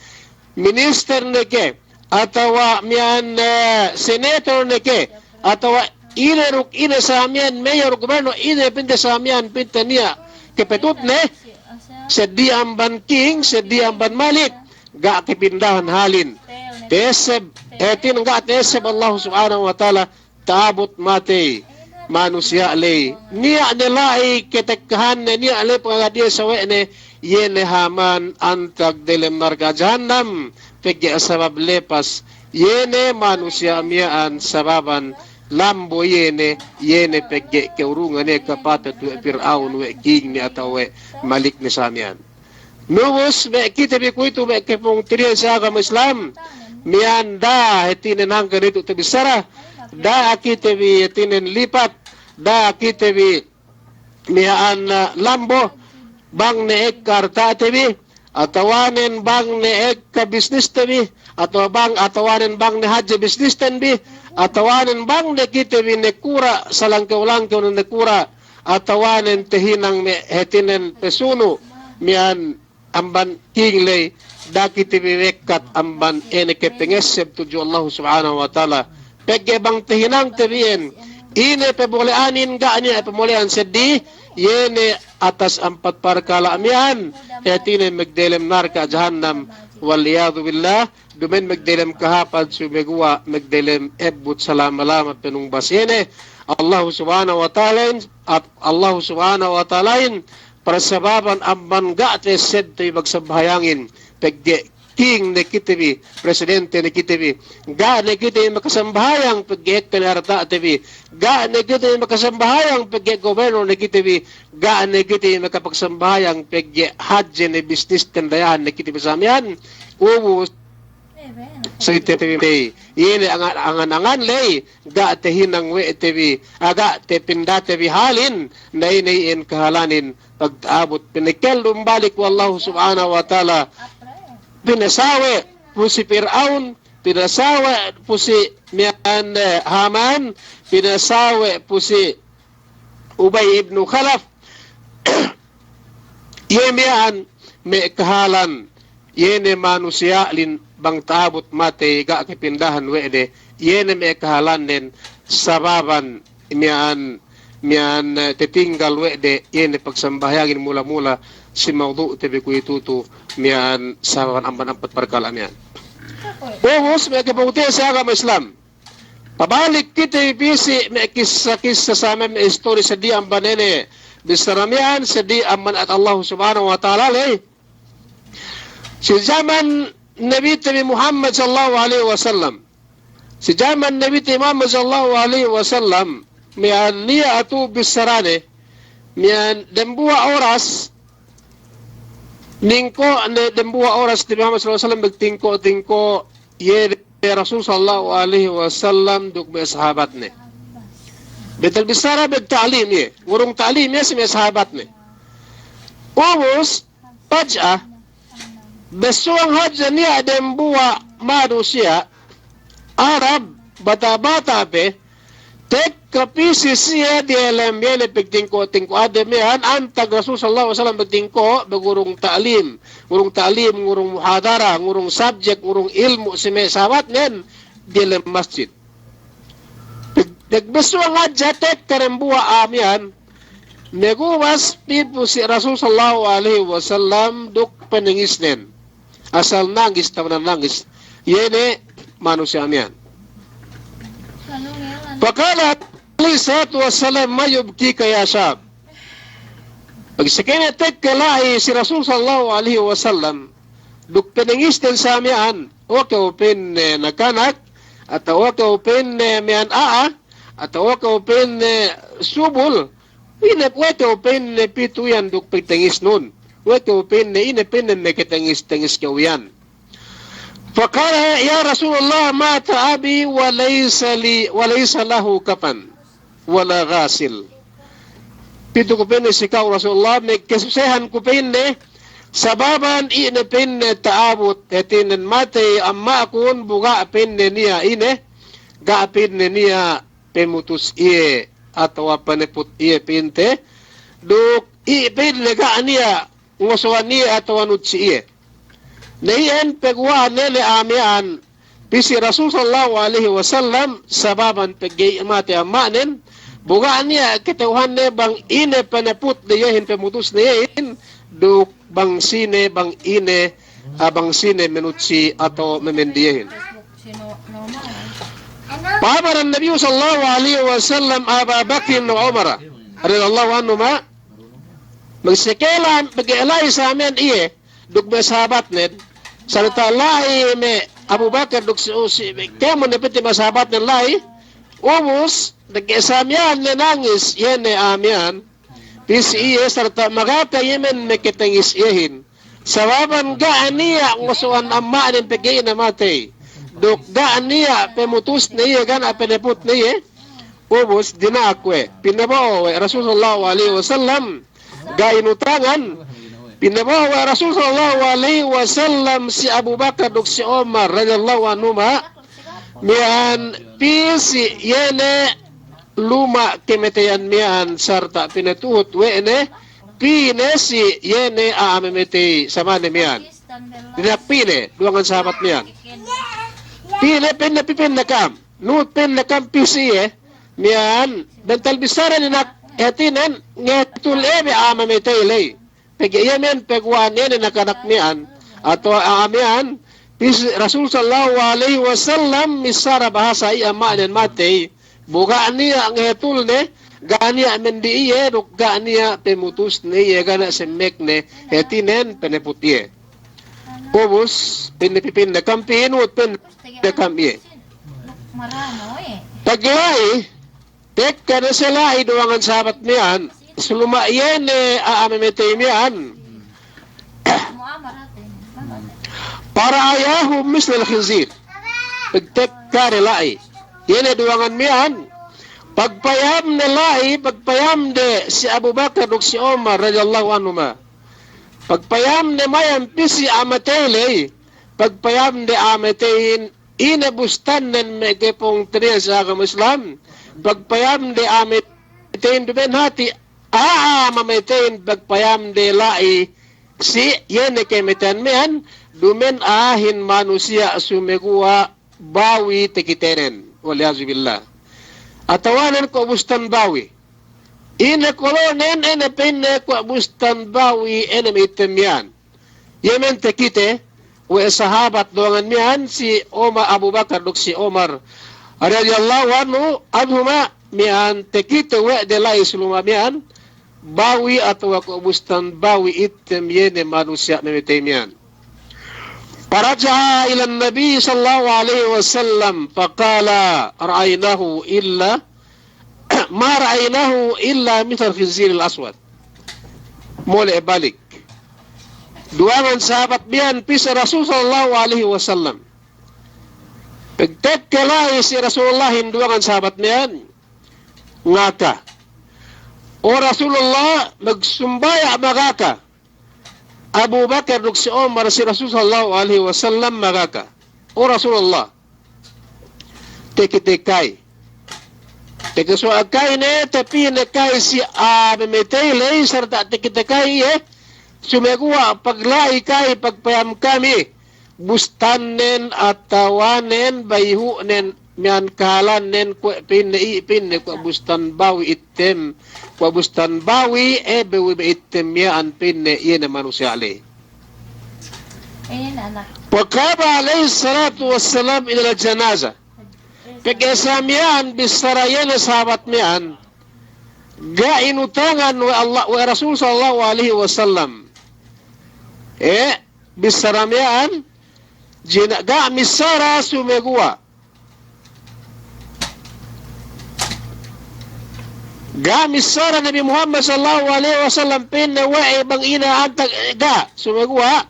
Minister neke, atawa miyan Senator neke, atawa ineruk ine sa amyan, Mayor, Goberno, ine pinte sa amyan, pinte niya, kepetut ne, sedi amban king, sedi amban malik, ga kipindahan halin. Teseb, etin nga teseb Allah subhanahu wa ta'ala, taabot mate, manusia le. Niya nila ay ketekkahan na niya ale pangadiya sa wene, yene haman antag dilem narga jahannam, pegya sabab lepas, yene manusia miyaan sababan, lambo yene pegge keurungan ne kapatat we Firaun we king ni ataw we malik ni samian. Nuwos me kita bi kuito me kepong tiriyan sa agama Islam mian da hetinen hangga dito tabisara da kita bi hetinen lipat da kita bi mian lambo bang ne ek karta tebi atawanen bang ne ek ka business tebi atau bang atawanen bang ne haji business tenbi atawanen bang ne kita bi ne kura salangkaw-langkaw ne kura atawanen tehinang me hetinen pesuno mian amban kinglay dakiti biwekat amban ene kepengeseb tuju Allah subhanahu wa ta'ala pegge bang tehinang tebiyen ine pemulianin ga niya pemulian sedi yene atas empat parkala amian etine megdelem narka jahannam waliyadu billah dumen megdelem kahapad sumegwa megdelem ebbut salam-alamat penung basyene Allah subhanahu wa ta'ala at Allah subhanahu wa ta'ala prasababan amban gate sedto magsabhayangin pegge king ne kitibi presidente ne kitibi ga ne kitibi makasambahayang pegge penarta tibi ga ne kitibi makasambahayang pegge gobyerno ne kitibi ga ne kitibi makapagsambahayang pegge hadje ne business tendayan ne kitibi samian ubu sa itibi yene angan lay ga tehinang we itibi aga te pindate halin nay in kahalanin pag-abot pinikel lumbalik wallahu subhanahu wa ta'ala pinasawe po si Firaun pinasawe po si miyan Haman pinasawe po si Ubay ibn Khalaf yemiyan may kahalan yene manusia lin bang taabot mate ga kipindahan wede yene may kahalan din sababan miyan titinggal wede yene pagsambayagin mula-mula si mawdu tebe kuitutu miyan sababan amban ampat parkala miyan buhos may kabuti sa agama Islam pabalik kita ibisi may kisa-kisa sa amin may story sa di amban nene bisaramian sa di amban at Allah subhanahu wa ta'ala si zaman Nabi Muhammad sallallahu alaihi wasallam si zaman Nabi Muhammad sallallahu alaihi wasallam miyan niya atu bisarane miyan dembuwa oras ningko ne dembuwa oras ti Muhammad sallallahu alaihi wasallam tingko ye Rasul sallallahu alaihi wasallam duk may sahabat ne betal bisara beg ta'lim ye ngurung ta'lim ye si may sahabat ne ubus paj'a besuang hajja niya dembuwa manusia Arab bata-bata pe tek kapisi siya di alam yele pagtingko ademian antag Rasul sallallahu alaihi wasallam pagtingko begurung ta'lim ngurung muhadara ngurung subject ngurung ilmu si may sawat nen di alam masjid dagbesuang adja tek karembuwa amian meguwas pipo si Rasul sallallahu alaihi wasallam duk peningis nen asal nangis tawanan nangis yene manusia amian Pakalat alaihi salatu wassalam mayubki kaya syab. Pag sakinatek kalai si Rasul sallallahu alaihi wasallam duk peningis din sa amian waka upin nakanak at waka upin mian at waka upin subul waka upin pituyan duk pagtangis nun waka upin inapin na kitangis-tangis kawiyan. فقال يا رسول الله مات أبي وليس له كفن ولا غاسل pito ko pinne si Kau Rasulullah may kasusehan ko pinne sababan ine pinne taabot etinen matay amma akun buga pinne niya ine ga pinne niya pemutus iye atwa paneput iye pinte duk ipin lega ania ngosoan niya atawan utsiye. Naiyan pegwaan nene amian pisi Rasul sallallahu alaihi wasallam sababan pegay mati amanen bugaan niya ketauhan ne bang ine panaput diyahin pemutus niyahin duk bang sine bang ine abang sine menutsi atau memendiyahin. فأمر النبي صلى الله عليه وسلم أبا بكر وعمر رضي الله عنهما magsikilan pag-ialay sa amin dug may sahabat ned salita lahi me Abu Bakar dug si kaya mo napiti masahabat ng lahi umos nag-isamyan na nangis yan amian pisi salita magata yemen me kitangis ihin sababan gaan niya ngusuan amma ng pag-iin na matay duk gaan niya pemutus niya gan apeneput niya umos dinakwe pinabao Rasulullah alaihi wasallam gainutangan pinabawa Rasul sallallahu alaihi wasallam si Abu Bakar duk si Omar radhiyallahu anhuma mian pisi yene luma kemetayan mian sarta pinatuhut wene pine si yene aamemete sama ne mian tidak pine duangan sahabat mian pine nakam nut pin nakam pisi mian bental bisara ni nak etinan ngetul ebe amametay pag-iyamen pagwan yan nakanak niyan ato amian Rasul sallallahu alaihi wasallam misara bahasa amanen matay bukaan niya ngetul ne gania mendiye duk gania pemutus ne gana semek ne etinen peneputye ubus pinipipin na kampin ut pen na kamye taglay tek kada sila iduangan sahabat niyan suluma yan aamemete niyan para ayahu misal khinzir pagtek kare lai yan iduangan niyan pagpayam na lai pagpayam de si Abu Bakar ug si Omar radhiyallahu anhuma pagpayam de mayan pisi amatele pagpayam de amatein inabustan nen megepong triya sa agama Islam pagpayam de ametein duben hati mametein pagpayam de lai si yene kemetan mean dumen ahin manusia sumegua bawi tekitenen waliyazubillah atawanan ko bustan bawi ina kolonen ene penne ko bustan bawi ene mitemian yemen tekite wa sahabat doangan mian si Abu Bakar duk si Omar radhiyallahu anhuma mian tekite wa de la isluma mian bawi atau kubustan bawi item yene manusia memitay mian faraja ila nabi sallallahu alaihi wasallam faqala ra'aynahu illa ma ra'aynahu illa mithal khinzir al-aswad mole balik duangan sahabat mian pisa Rasul sallallahu alaihi wasallam pagtek kalay si Rasulullah hinduangan sahabat niyan ngaka o Rasulullah magsumbaya magaka Abu Bakar duk si Omar si Rasul sallallahu alaihi wasallam magaka o Rasulullah tekitekay tekasuakay ne tapi nekay si abemetay serta tekitekay sumegua paglay kay pagpayam kami bustanen atawanen bayhunen mian kalanen ko pinne ko bustan bawi item ko bustan bawi bewi item ya an pinne yene manusia ale anak pagkaba alayhi salatu wassalam ila janaza pagkasamian bisarayan sahabat mian gainutangan wa Allah wa Rasul sallallahu alaihi wasallam bisaramian jinaga misara sumegua misara Nabi Muhammad sallallahu alaihi wasallam pinna wae bang ina antag sumegua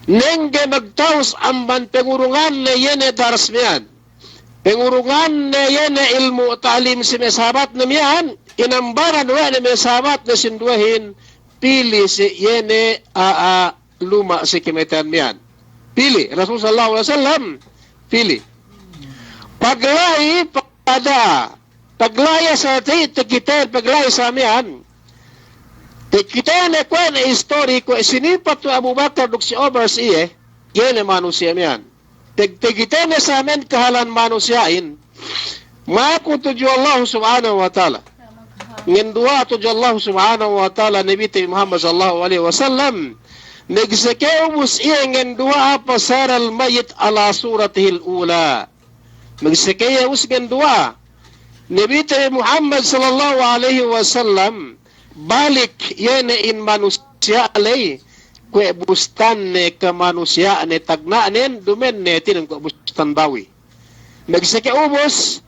nengge magtaus amban pengurungan na yene darasmian pengurungan na yene ilmu ta'lim si mesahabat na miyan inambaran wa na mesahabat na sinduahin pili si yene luma si kimetan miyan pili Rasul sallallahu alaihi wasallam pili paglay pada paglaya sa tayo paglay sa miyan Kita na ko na history ko sinipat to Abu Bakar duk si Omar siye, yan ang manusia miyan. Kita na sa amin kahalan manusiain, makutujo Allah subhanahu wa ta'ala. Ngindua tujo Allah subhanahu wa ta'ala Nabi Muhammad sallallahu alaihi wasallam, nagsakewmus iya ngindua pasar al-mayit ala suratihil ula. Nagsakewmus ngindua, Nabi Muhammad sallallahu alaihi wasallam, balik yan in manusia alay kwe bustan ne ka manusia ne tagnaanin dumen ne tinang ko bustan bawi nagsake ubos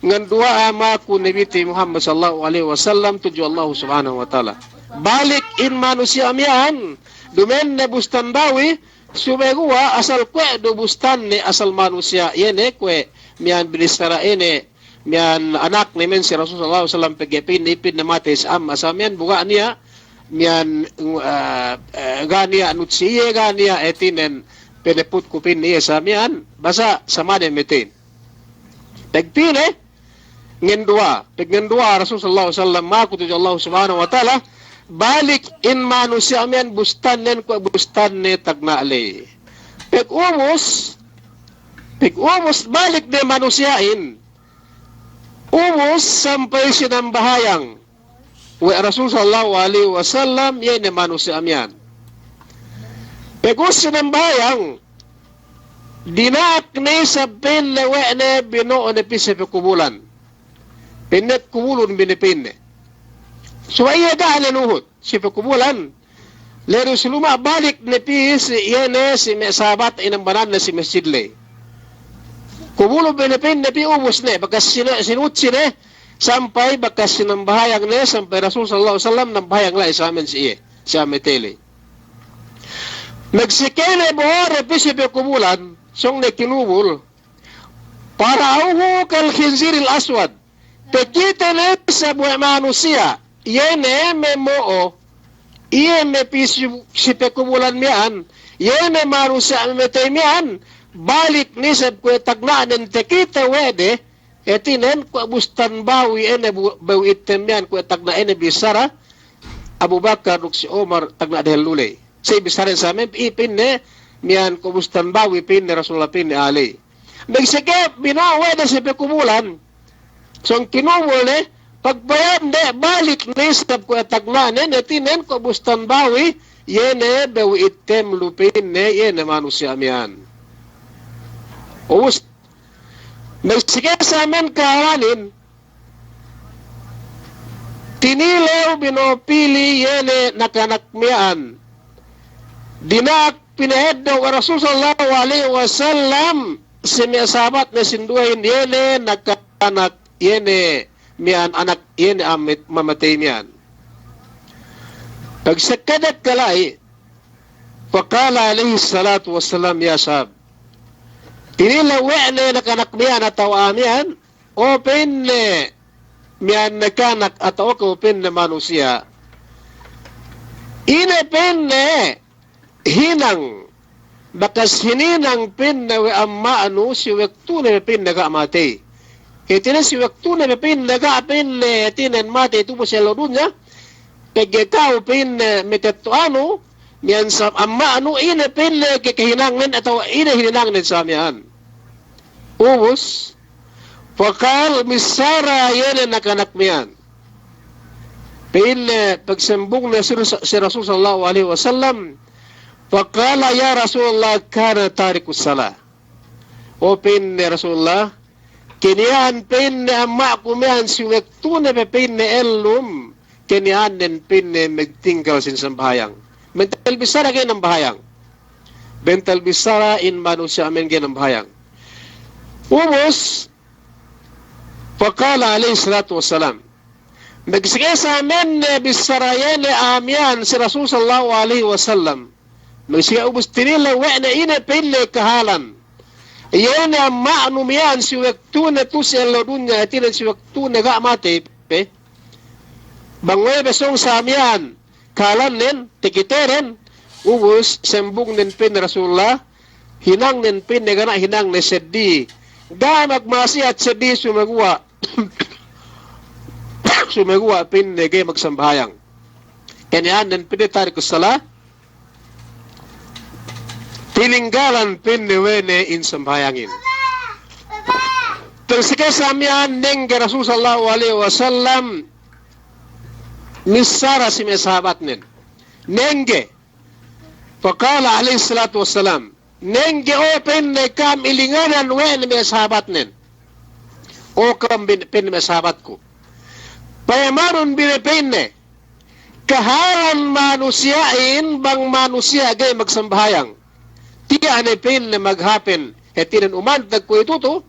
ngan dua ama ku Nabi Muhammad sallallahu alaihi wasallam tuju Allah subhanahu wa ta'ala balik in manusia miyan dumen ne bustan bawi sumegua asal kwe do bustan ne asal manusia yene kwe miyan binisara ene miyan anak ni men si Rasulullah sallallahu pagipin ipin na matis asamian buka niya miyan ganiya anutsiye ganiya etinen piniput kupin niya samian basa sama din metin pagpine ngendua Rasulullah sallallahu makutuj Allah subhanahu wa ta'ala balik in manusia miyan bustan nen ko bustan ne tagnale pag-umos balik de manusiain umos sampai sinambahayang wa Rasul sallallahu alaihi wasallam yan na manusia amyan. Pagos sinambahayang dinak ni sa pinlewe na bino na pisa pikubulan. Pinet kumulun binipinne. So iya daan nuhot si pikubulan. Lero siluma balik na pis yan si sabat inambanan na si Masjidle. Kumulo binipin na piubos na bakas sinutsi na sampai bakas sinambahayang na sampai Rasul sallallahu alaihi wasallam nambahayang la sa amin siya metele. Nagsikene buhore pisipi kumulan song na kinubul para auhu kal khinzir al aswad pekita na sa buhay manusia yene memoo iye me pisipi kumulan miyan yene manusia metele miyan balik ni sab ko tagnaanen tekita wede etinen ko bustan bawi ene bawi itemyan ko tagnaene bisara Abu Bakar ug si Omar tagna dahil lulay say bisaran sa amin ipin ne miyan ko bustan bawi pin ni Rasulullah pin ni Ali nagsige binawe na sa pekumulan so ang kinumul ne pagbayam de balik ni sab ko tagnaanen etinen ko bustan bawi yene bawi item lupin ne yene manusia miyan Ubus, nagsige sa amin kahanin, tinilaw binopili yene nakanakmian. Dinak pinahed daw Rasul sallallahu alaihi wasallam si miya sabat na sinduhin yene nakanak yene miyan anak yene amit mamatay miyan. Pagsakadat kalay, pakala alaihi salatu wassalam ya sahab. Tinilawe na nakanakmiyan at awamian, open ne miyan nakanak at open na manusia. Inepen ne hinang, bakas hininang pin na amma anu si waktu na pin nagamate. Itinan si waktu na pin nagapin ne tinan mate ito po siya lorun niya. Pagkakaw pin metetuano, miyan sa amma anu inepin ne kikahinangin atau inahinangin sa miyan. Ubus, pakal misara yan na nakanakmiyan. Pin pagsambong na si Rasul sallallahu alaihi wasallam, pakala ya Rasulullah kana tarikus sala. O pin ni Rasulullah, kinihan pin ni amma kumihan si waktu na pin ni elum, kinihan din pin ni magtinggal sin sambahayang. Mental bisara kayo ng bahayang. Mental bisara in manusia amin kayo ng bahayang. Umos, pakala alayhi salatu wassalam. Nagsige sa amin bisara yan amyan si Rasul sallallahu alaihi wasallam. Nagsige ubos tinila na ina pili kahalan. Iyan na maanumiyan si waktu na to si aladunya atinan si waktu na gamate. Bangoy besong sa amyan. Kalan nen, tikiteren, ubus, sembung nen pin Rasulullah, hinang nen pin negana hinang ne seddi. Da magmasi at seddi sumagwa. Sumagwa pin nege magsambahayang. Kanyanan pinitari ko sala. Tininggalan pinniwene in sambayangin. Tersika samian neng ke Rasul sallallahu alaihi wasallam misara si sahabat nen. Nengge. Fakala alaihi salatu wassalam. Nengge o pinne kam ilinganan wen me sahabat nen. O kam pinne sahabat ko. Payamarun binipinne. Kahalan manusiain bang manusia gay magsambahayang. Tiya ne pinne maghapin. Hetinan uman nagko ituto.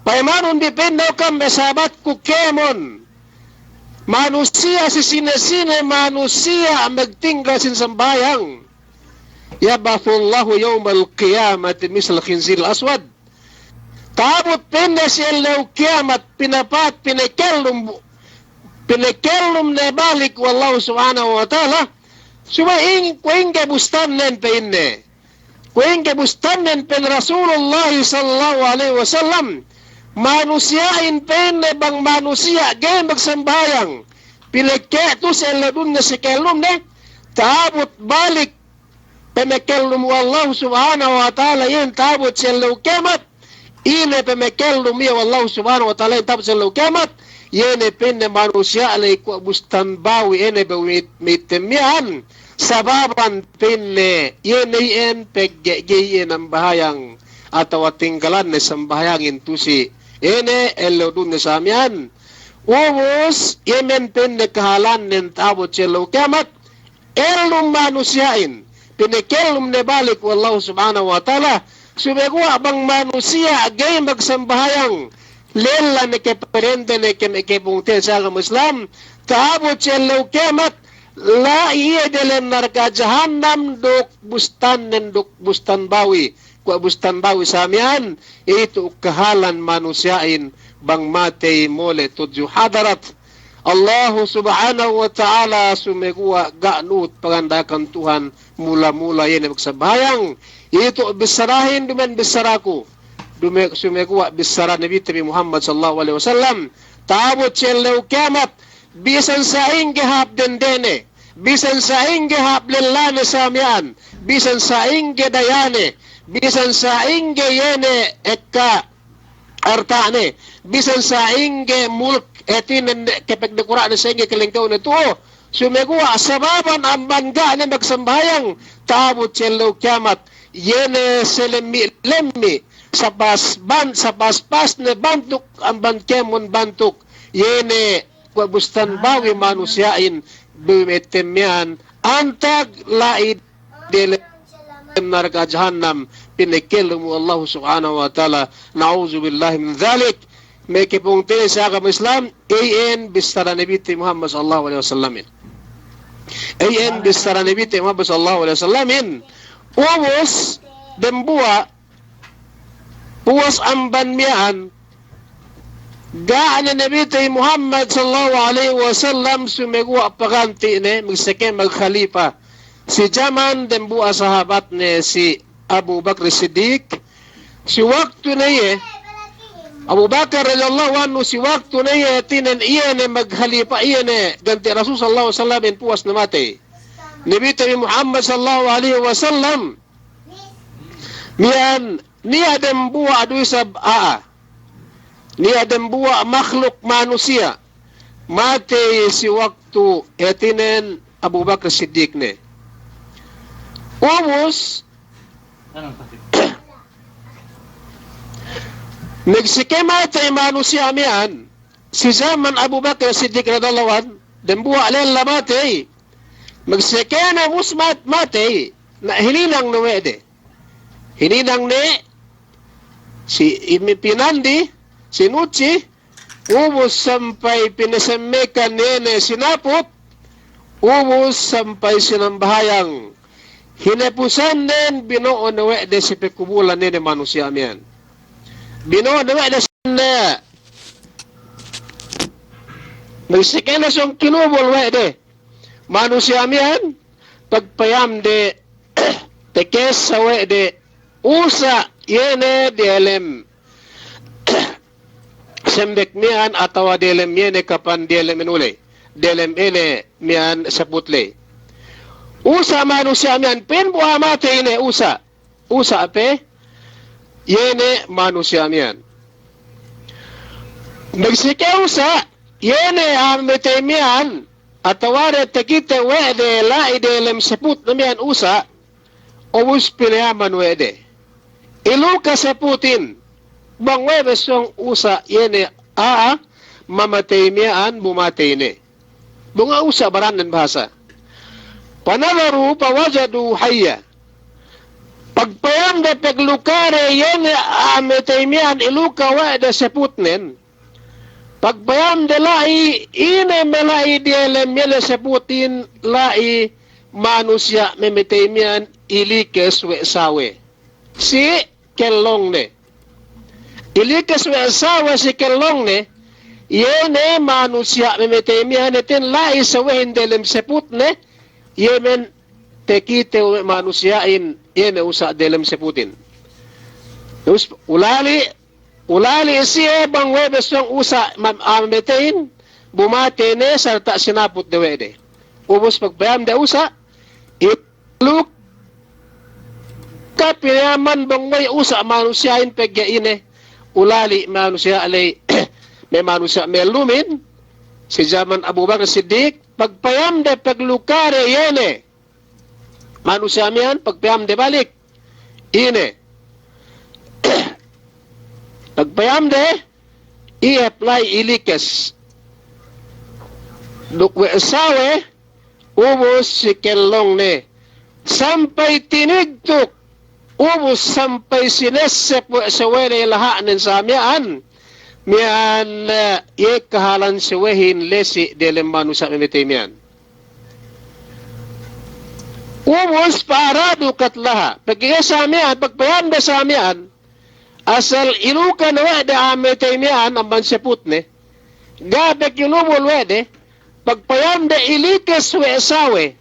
Payamanon dipinne o kam sahabat ko kemon. Manusia si sinesine manusia magtingga sin sambayang. Yabathullahu yawmal qiyamati misal khinzil aswad. Tabot pinne siya lew kiamat pinapat pinakelum na balik wallahu subhanahu wa ta'ala. Sumaing kuing kabustan nen pinne. Kuing kabustan nen pin Rasulullah sallallahu alaihi wasallam. Manusiain pinne bang manusia gay magsambayang. Pinagketo sa ladun na si kelum ne. Tabot balik pinakelum wallahu subhanahu wa ta'ala yan tabot sa lew kiamat. Ine pinakelum ya wallahu subhanahu wa ta'ala yan tabot sa lew kiamat. Yene pinne manusia alay ko bustan bawi ene mitemian sababan pinne yene en peggeyen ang bahayang ataw tinggalan ne sambahayangin tusi ene elodun ne samian ubus yemen pinne kahalan nen tabot selo kiamat elum manusiain pinekelum ne balik wallahu subhanahu wa ta'ala sumegwa bang manusia agay magsambahayang lela ne ke perente ne ke bungte sa Islam taabot siya law kemat la iya delen narka jahannam duk bustan bawi kwa bustan bawi samian itu kahalan manusiain bang mate mole tudju hadarat Allah subhanahu wa ta'ala sumegwa ganut pangandakan Tuhan mula-mula yan magsabayang itu besarahin duman besaraku sumegwa bisara Nabi Muhammad sallallahu alaihi wasallam tabot siya lew kiamat bisan sa ingehap dendene bisan sa ingehap lillane samian bisan sa inge dayane bisan sa inge yene ekka artane bisan sa inge mulk etin kepek de Quran sa inge kelengkaw na tuo sumegwa sababan ang bangga na magsambayang tabot siya lew kiamat yene selemi lemmi sa paspas na bantuk ang bankemon bantuk yene kwabustan bawi manusiain bimetemian antag laid delem narga jahannam pinekilum Allah subhanahu wa ta'ala na'udzu billahi min dhalik may kipungti sa agama Islam AN bistara Nabi Muhammad sallallahu alaihi wasallam AN bistara Nabi Muhammad sallallahu alaihi wasallam ubos dembuwa puwas ang banmian gaan na Nabi Muhammad sallallahu alaihi wasallam sumegwa paganti ne magsake magkhalifa si Jaman dembu sahabat ne si Abu Bakr Siddiq si waktu na ye Abu Bakr radhiyallahu anhu si waktu na ye tinan iya ne magkhalifa iya ne ganti Rasul sallallahu alaihi wasallam in puwas na mate Nabi Muhammad sallallahu alaihi wasallam mian ni adam buwa aduy sab ni adam buwa makhluk manusia mate si waktu etinen Abu Bakr Siddiq ne umos nagsikema tay manusia mian si zaman Abu Bakr Siddiq radhiyallahu anhu dembuwa alella mate magsikena musmat mate na hinilang nuwede hininang ne si Pinandi, si Nucci, ubos sampai pinasamekan nene sinapot, ubos sampai sinambahayang. Hinepusan din, binoon na wede si pekubulan nene manusia miyan. Binoon na wede na nagsikena siyang kinubol wede. Manusia miyan, pagpayam de tekes sa wede, usa yene delem sembek mian atau delem yene kapan delem enule delem ene mian saputle Usa manusia mian pen buah mate ini usa. Usa ape? Yene manusia mian. Nagsike usa yene amete mian ataware tekite wede la idelem seput mian usa obus pinayaman wede. Iluka seputin bangwe besong usa yene mamatay mian bumatay ne. Bunga usa baran ng bahasa. Panalaru pawajadu hayya. Pagpayam da paglukare yene amatay mian iluka wede seputnen. Pagpayam da lai ine melai dielem yele seputin lai manusia memetay mian ilikes we sawe. Si kelong ne. Ilikes we sawe si kelong ne. Yene manusia memetay mian etin lai sawehin delem seput ne. Yemen tekite manusia in yene usa delem seputin. Ulali siya bang webesong usa metein bumate ne sarta sinaput de wede. Ubos pagbayam de usa itluk kapiraman bang way usa manusia in pegya ine ulali manusia alay may manusia melumin si zaman Abu Bakar Siddiq pagpayam de paglukare yene manusia miyan pagpayam de balik ine pagpayam de i-apply ilikes dukwe asawe ubos si kelong ne sampai tinigtuk ubos sampai sinesep sa wele lahanin sa miyan ye kahalan sewehin lesi delem manusia memetemian. Ubos parado katlaha. Pagkaya sa miyan, pagpayam da sa miyan, asal iluka na wede ametemian ang manseputne, gabek yunumul wede, pagpayam da ilikes we sawe,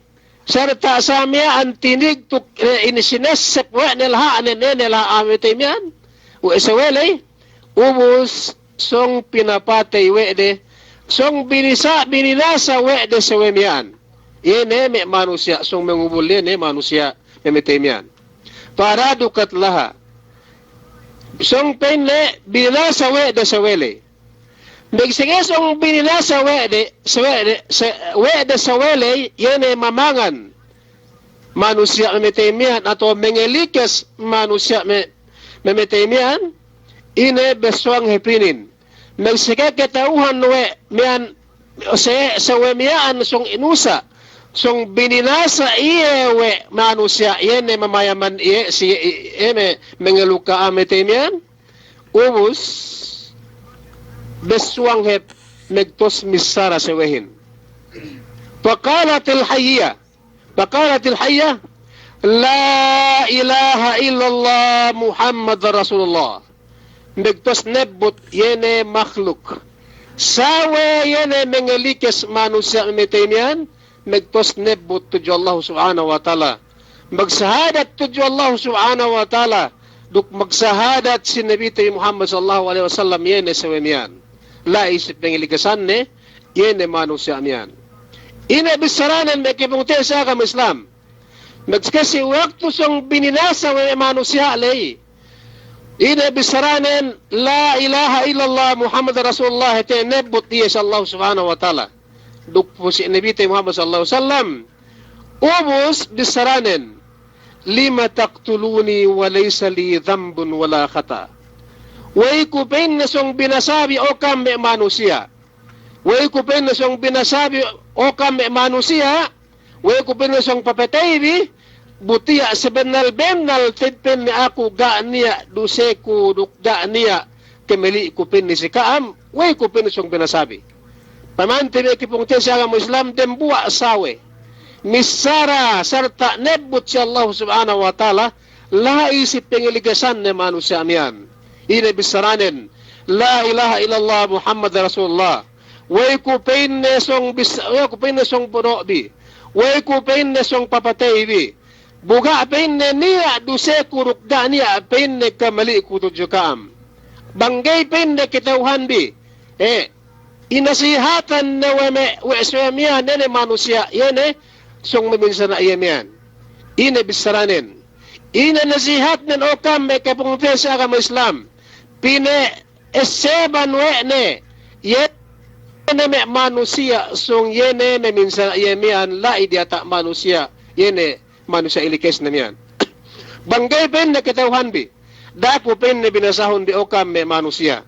sarta sa miyan tinig tuk inisinesep we nilhaan nila ametemian, we sawele, ubos song pinapatay wede song bininasa wede sa wemian yene me manusia song mengubulin manusia memetemian parado katlaha song penle binasa wede sa wele nagsige song bininasa wede sa wele yene mamangan manusia memetemian atau mengelikes manusia memetemian ine beswang hepinin nagsika ketauhan we mian sa wemian song inusa song bininasa iye manusia yene mamayaman iye si eme mengeluka ametemian ubus beswang hep megtos misara sa wehin Faqalatil hayya la ilaha illallah Muhammad Rasulullah Megtos nebut yene makhluk. Sawe yene mengelikes manusia metemian. Megtos nebut tuju Allah subhanahu wa ta'ala. Magsahadat tuju Allah subhanahu wa ta'ala. Duk magsahadat si Nabi Muhammad sallallahu alaihi wasallam yene sawemian. La isip mengelikasan ne yene manusia mian. Ine bisaranan mekipungte sa agama Islam. Magskasi waktu song bininasa wa manusia alay. Ine bisaranen la ilaha illallah Muhammad Rasulullah ite nebut iya sa Allah subhanahu wa ta'ala. Dukpo si Nabi Muhammad sallallahu alaihi wasallam. Ubus bisaranen lima taqtuluni wa laysa li dhambun wala khata. Way kupen na song binasabi o kam me manusia. Way kupen na song binasabi o kam me manusia. Way kupen na song papetaybi. Butia sebenal benal tidpen ni ako ga niya duseku dukda niya kemeli kupin ni si kaam way kupin siyang binasabi pamanti ni kipungte siya nga Islam dembuwa sawe misara sarta nebut si Allah subhanahu wa ta'ala la isip pengiligasan ni manusia miyan ina bisaranin la ilaha illallah Muhammad Rasulullah way kupin ni siyang bunobi way kupin ni siyang papataybi buga penne niya duse kurukda niya penne kamali kutujukaam banggay penne kitauhan bi inasihatan na weswemiya nene manusia yene song meminsan na iyamian. Ina bisaranin. Ina nasihat nen okam may kapungpil sa agama Islam. Pine eseban ne. Yene me manusia song yene meminsan iyamian la idiata manusia. Yene manusia ilikes na miyan. Banggay pen na kitawhan bi. Dako pen na binasahon bi okam me manusia.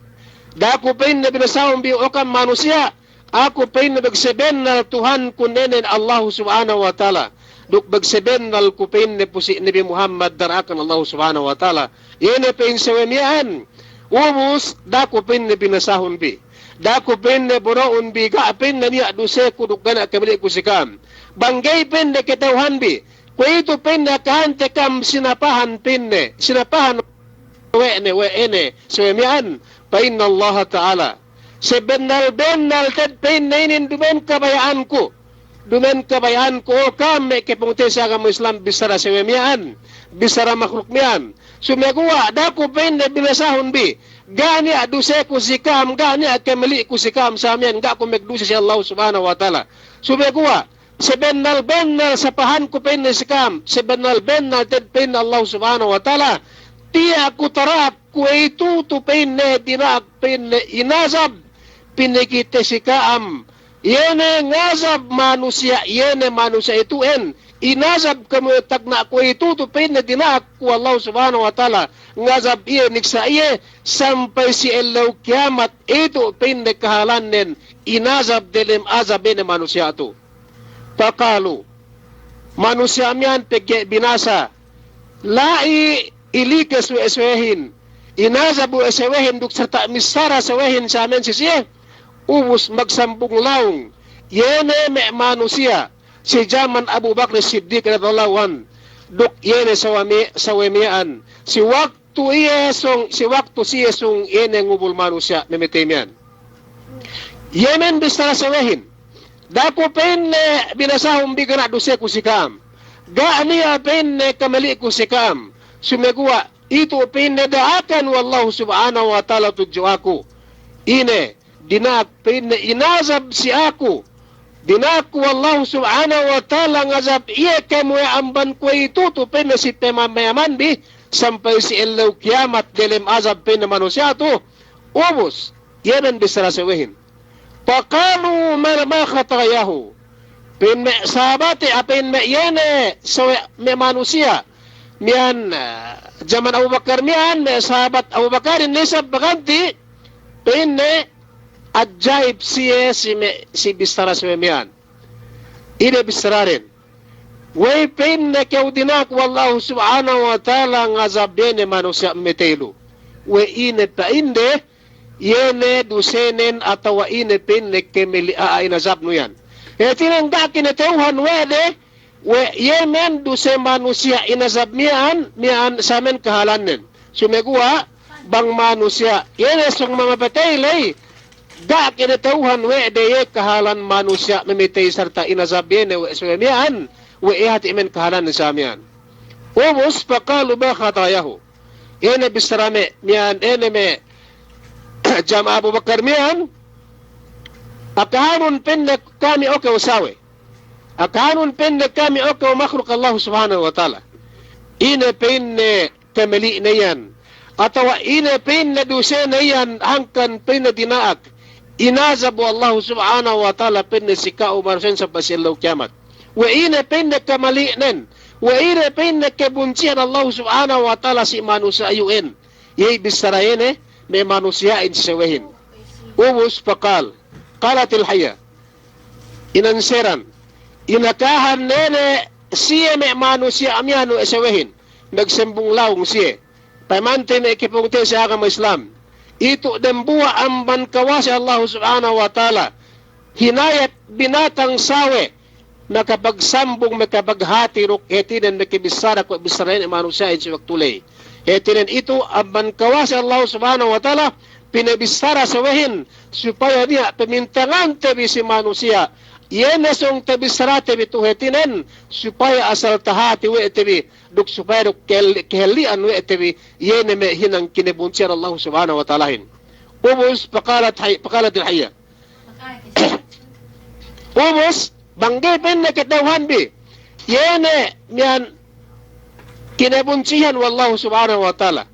Dako pen na binasahon bi okam manusia. Ako pen na bagseben na Tuhan kunenen Allah subhanahu wa ta'ala. Duk bagseben na kupin na pusi Nabi Muhammad darakan Allah subhanahu wa ta'ala. Yene pen sa wemian. Ubus dako pen na binasahon bi. Dako pen na buroon bi. Ka pen na niya duse ko duk gana kamili ko sikam. Banggay pen na kitawhan bi. Kung ito pen na kahante kam sinapahan pinne. Sinapahan we'ene. So yamian. Pa inna Allah ta'ala. Se benal tad pen na inin dumen kabayaan ko. Dumen kabayaan ko kame kipungte sa agama Islam bisara sa yamian. Bisara makhluk miyan. Sumeguwa dako pen na binasahon bi. Gani aduse ko sikam. Gani akemali ko sikam sa amin. Ga ko megdusa si Allah subhanahu wa ta'ala. Sumeguwa. Sebenal sa pahan ko pen na sikam. Sebenal tad pen na Allah subhanahu wa ta'ala. Tiya ko tarak ko ito to pen na dinak pen na inazab. Pinikite sikam. Yene ngazab manusia. Yene manusia ituen. Inazab kamo tagna ko ito to pen na dinak ko Allah subhanahu wa ta'ala. Ngazab iye niksa iye. Sampai si elaw kiamat. Ito pen na kahalanen. Inazab delim azab na manusia ito. Pakalu, manusia miyan pegge binasa, lai ilikes o eswehin, inazabu eswehin duk serta misara sewehin sa amin sisiye, ubus magsambung laung, yene me manusia, si zaman Abu Bakr Siddiq radhiyallahu an, duk yene sawemian, si waktu siye song yene ngubul manusia memetemian. Yemen bisara sewehin, dako pen binasahong bigana duse ko sikam. Gaaniya pen kamali ko sikam. Sumeguwa, ito pen daakan wallahu subhanahu wa ta'ala tudyo ako. Ine, dinak pen inazab si ako. Dinak wallahu subhanahu wa ta'ala ngazab iya kemo amban ko ito to pen si temamayaman bi. Sampai si elaw kiamat delem azab pen manusia to. Ubus, yan bisara sewehin. Pakalu ma khatayahu. Pin me sahabati apin me yene so me manusia. Mian zaman Abu Bakar mian me sahabat Abu Bakar nisab baganti pin ne ajaib si bistara so mian. Ine bistararin. Way pin ne kaudinak wallahu subhanahu wa ta'ala ngazab ne manusia metelo. Way ine pa inde yene dusenen atawa ine pin nekemeli inazab no yan. Tinangga kinatauhan wede we yemen duse manusia inazab mian sa amin kahalanen. Sumeguwa bang manusia yene song mga patay lay da kinatauhan wede ye kahalan manusia memitay sarta inazab yene we sumian we ihat imen kahalanen sa mian. Ubus pakalu ba khatayahu. Yene bisrame mian ene me jam Abu Bakar miyan akahanun pinnek kami oke usawe akahanun pinnek kami oke makhluk Allah subhanahu wa ta'ala ine pinne kamali na yan atawa ine pinne duse na yan hangkan pinne dinaak inazabu Allah subhanahu wa ta'ala pinne sika umarsen sa basilaw kiamat wa ine pinne kamali nen wa ine pinne kebunsihan Allah subhanahu wa ta'ala si manusia ayuin yay bisarayene may manusiain sisawehin. Ubus pakal. Kalatil haya. Inanseran. Inakahan nene siya may manusia amyano isawehin. Nagsembong laong siya. Pamante na ikipungte sa agama Islam. Ito dembuwa ang bankawasi Allah subhanahu wa ta'ala. Hinayat binatang sawe. Nakapagsambong makapaghati ruk etinan nakibisara ko bisarain manusiain sa waktulay. Etinan ito aban kawasi Allah subhanahu wa ta'ala pinabisara sa wehin supaya niya pemintangan tabi si manusia yene song tabisara tabi to etinan supaya asal tahati we tabi duk supaya duk kehlian we tabi yene me hinang kinebunsian Allah subhanahu wa ta'ala hin. Ubus pakalat al-hayya. Ubus banggay pen nakitawhan bi yene mian kinabunsihan wallahu subhanahu wa ta'ala.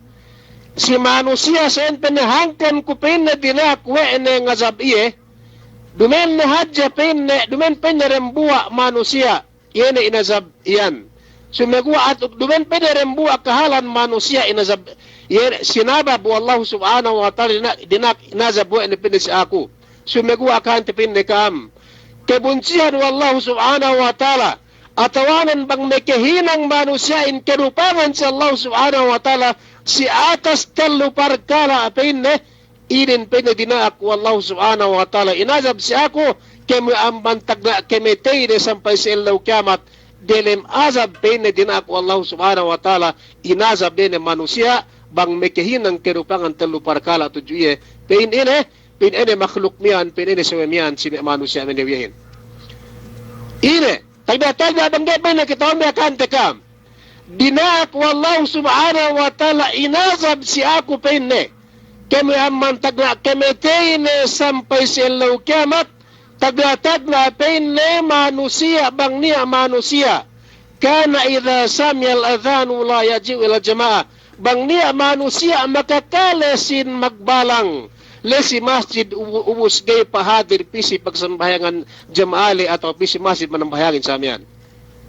Si manusia sen penahangkan ku penne dinak wene ngazab iye, dumen hajja penne, dumen penne rembua manusia, yene inazab iyan. Sumegua at dumen penne rembua kahalan manusia inazab, yene sinabab wallahu subhanahu wa ta'ala dinak inazab wene penne si aku. Sumegua kan te penne kam. Kebunsihan wallahu subhanahu wa ta'ala, atawanan bang may kahinang manusia in kerupangan sa Allah subhanahu wa ta'ala, si atas telu parkala apinne inin pene dinaak wallahu subhanahu wa ta'ala inazab si ako kemi ambantag na kemetay de sampai sa ilaw kiamat delem azab pene dinaak wallahu subhanahu wa ta'ala inazab dene manusia bang mekehinang kerupangan telu parkala tujuye pin ine makhluk miyan pin ine sewemian sini manusia menewihin ine tagda bang gabay na kitawan may akante kam dinaak wallahu subhanahu wa ta'ala inazab si ako penne kami amman tagna kemetene sampai sa ilaw kiamat tagna penne manusia bang niya manusia kana idha samya al-adhanu la yaji'u ila jamaah bang niya manusia makakalesin magbalang lesi masjid ubus gay pahadir pisi pagsambayangan jamaali atau pisi masjid manambahangin sa amyan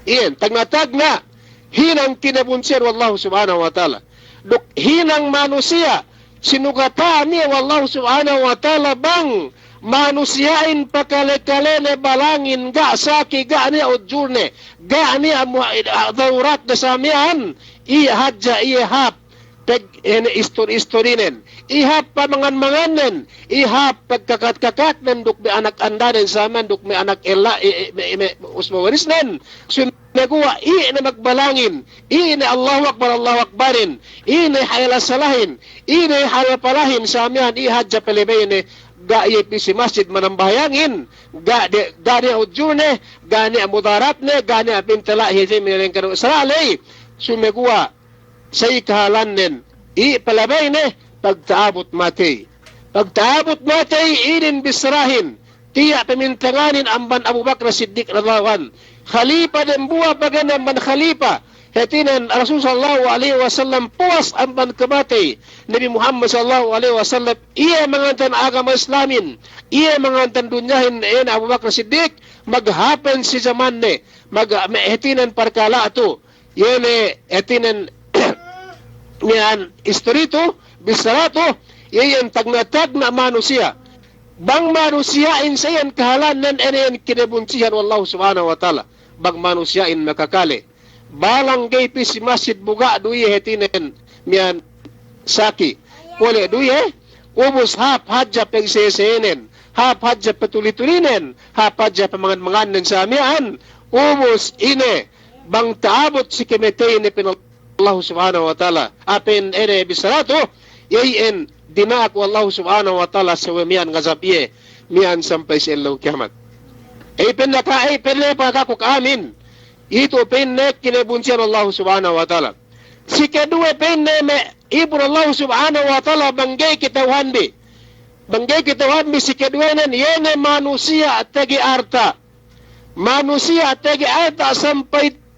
iyan tagna hinang kinabunsihan wallahu subhanahu wa ta'ala. Duk hinang manusia, sinugataan niya wallahu subhanahu wa ta'ala bang manusiain pakale-kalene balangin ga saki ga niya udjurne ga niya daurat na samihan iya hadja iya hap peg istorinen ihap pamangan-manganen ihap pagkakat-kakat ng duk may anak andanen sa aman duk may anak ela usmawarisnen nagawa, na magbalangin, na Allahu Akbarin, na hayalasalahin, na hayapalahin sa amihan, ihadja palibayin, ga ipisi masjid manambahayangin, ga ni udjune, ga ni mudaratne, ga ni bintala, hizim nilang kanong saralay, sumagawa, sa ikahalanin, palabayin, pagtaabot matay. Pagtaabot matay, inin bisrahin, tiya pamintanganin amban Abu Bakr Siddiq radhiyallahu anhu khalifa dan buah bagaimana man khalifa hatinan Rasul sallallahu alaihi wasallam puas amban kematay Nabi Muhammad sallallahu alaihi wasallam ia mengantan agama Islamin ia mengantan dunyahin Abu Bakr Siddiq maghapen si zaman ne hatinan parkala ito yene hatinan niyan istorito bisarato iyan tagnatag na manusia bang manusiain sayan kahalanan eniyan kinabunsihan wallahu subhanahu wa ta'ala bang manusiain makakali balang gaypi si masjid buga duye hetinen miyan saki pole duye ubus hap hadja pegsesenen hap hadja petulitulinen hap hadja pamangan-manganen sa amian ubus ine bang taabot si kemetay ni pinallahu subhanahu wa ta'ala apin ene bisarato yayin dinaak wallahu subhanahu wa ta'ala sa wemian ngazabiye mian sampai sa ilaw kiamat pinaka amin ito pinne kinabunsihan Allah subhanahu wa ta'ala si kedua pinne me ibur Allah subhanahu wa ta'ala banggay kitawhanbi si kedua nan yene manusia tagi arta sampai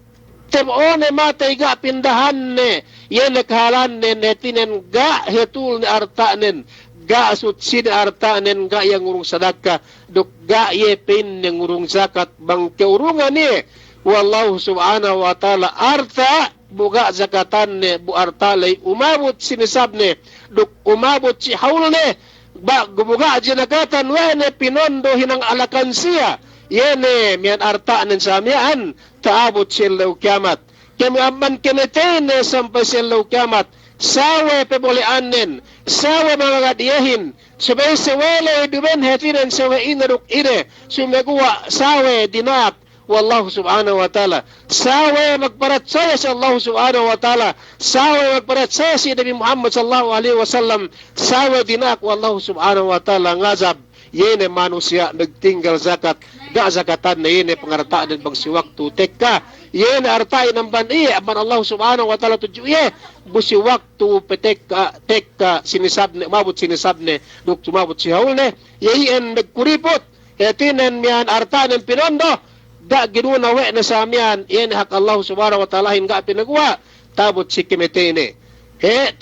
temone matay ga pindahan ne yene kahalan ne netinen ga hetul ni arta nen ga sutsin arta nen ga yang urung sadaka duk ga ye pin yang urung zakat bang keurungan ni wallahu subhanahu wa ta'ala arta buga zakatan ne bu arta lay umabot sinisab ne duk umabot si haul ne ba gubuga jinagatan wene pinondo hinang alakan siya yene miyan arta nen samian taabot silaw kiamat kami amman kinetene sampai silaw kiamat sawe peboleanen sawe mga gadiyahin sabay sawele duben hetinan sawe inaruk ine sumagawa sawe dinak wallahu subhanahu wa ta'ala sawe magparatsaya sa Allah subhanahu wa ta'ala sawe magparatsaya si Nabi Muhammad sallallahu alaihi wasallam sawe dinak wallahu subhanahu wa ta'ala ngazab yene manusia nagtinggal zakat ga zakatan na yene pangartaan din bang siwaktu teka yene artain ang bani aban Allah subhanahu wa ta'ala tujuye busi waktu teka sinisabne umabot sinisabne duk tumabot si haulne yayin nagkuripot etinan miyan artaan ng pinondo da ginunawe na sa amyan, yan hak Allah subhanahu wa ta'ala nga pinagawa, tabot si kimetene.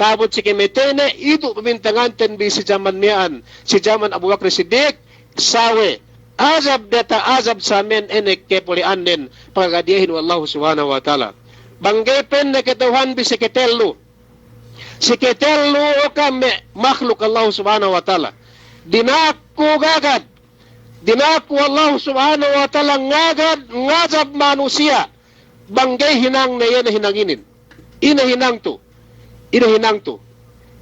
Tabot si kimetene, ito pamintanganten bi si Jaman niyan, si Jaman Abu Bakr Siddiq, sawe, azab data azab sa amin, enek kepulian din, pagkadiyahin wa Allah subhanahu wa ta'ala. Banggepen na katuhan bi si Ketellu. Si Ketellu o kami, makhluk Allah subhanahu wa ta'ala. Dinaku gagad. Dinaku Allah subhanahu wa ta'ala ngazab manusia. Banggay hinang na yan na hinanginin. Inahinang to. Inahinang to.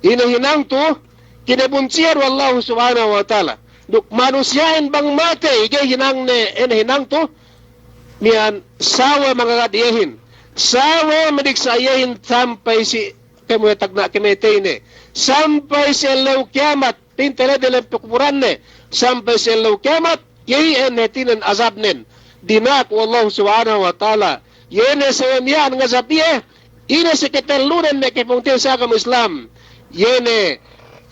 Inahinang to. Kinabunsiyan Allah subhanahu wa ta'ala. Duk manusiain bang mate. Igay hinang na inahinang to. Miyan sawa mga kadiyahin. Sawa madiksayahin sampai si kemuetag na kemetene. Sampai si Allah kiamat. Tintele dalam pekuburan ne. Sampai si Allah kiamat. Yay netinan azab nen. Dinak Allah subhanahu wa ta'ala. Yene sa yan nga zabiye. Ina sa kitalunan na kipungtin sa agam Islam. Yene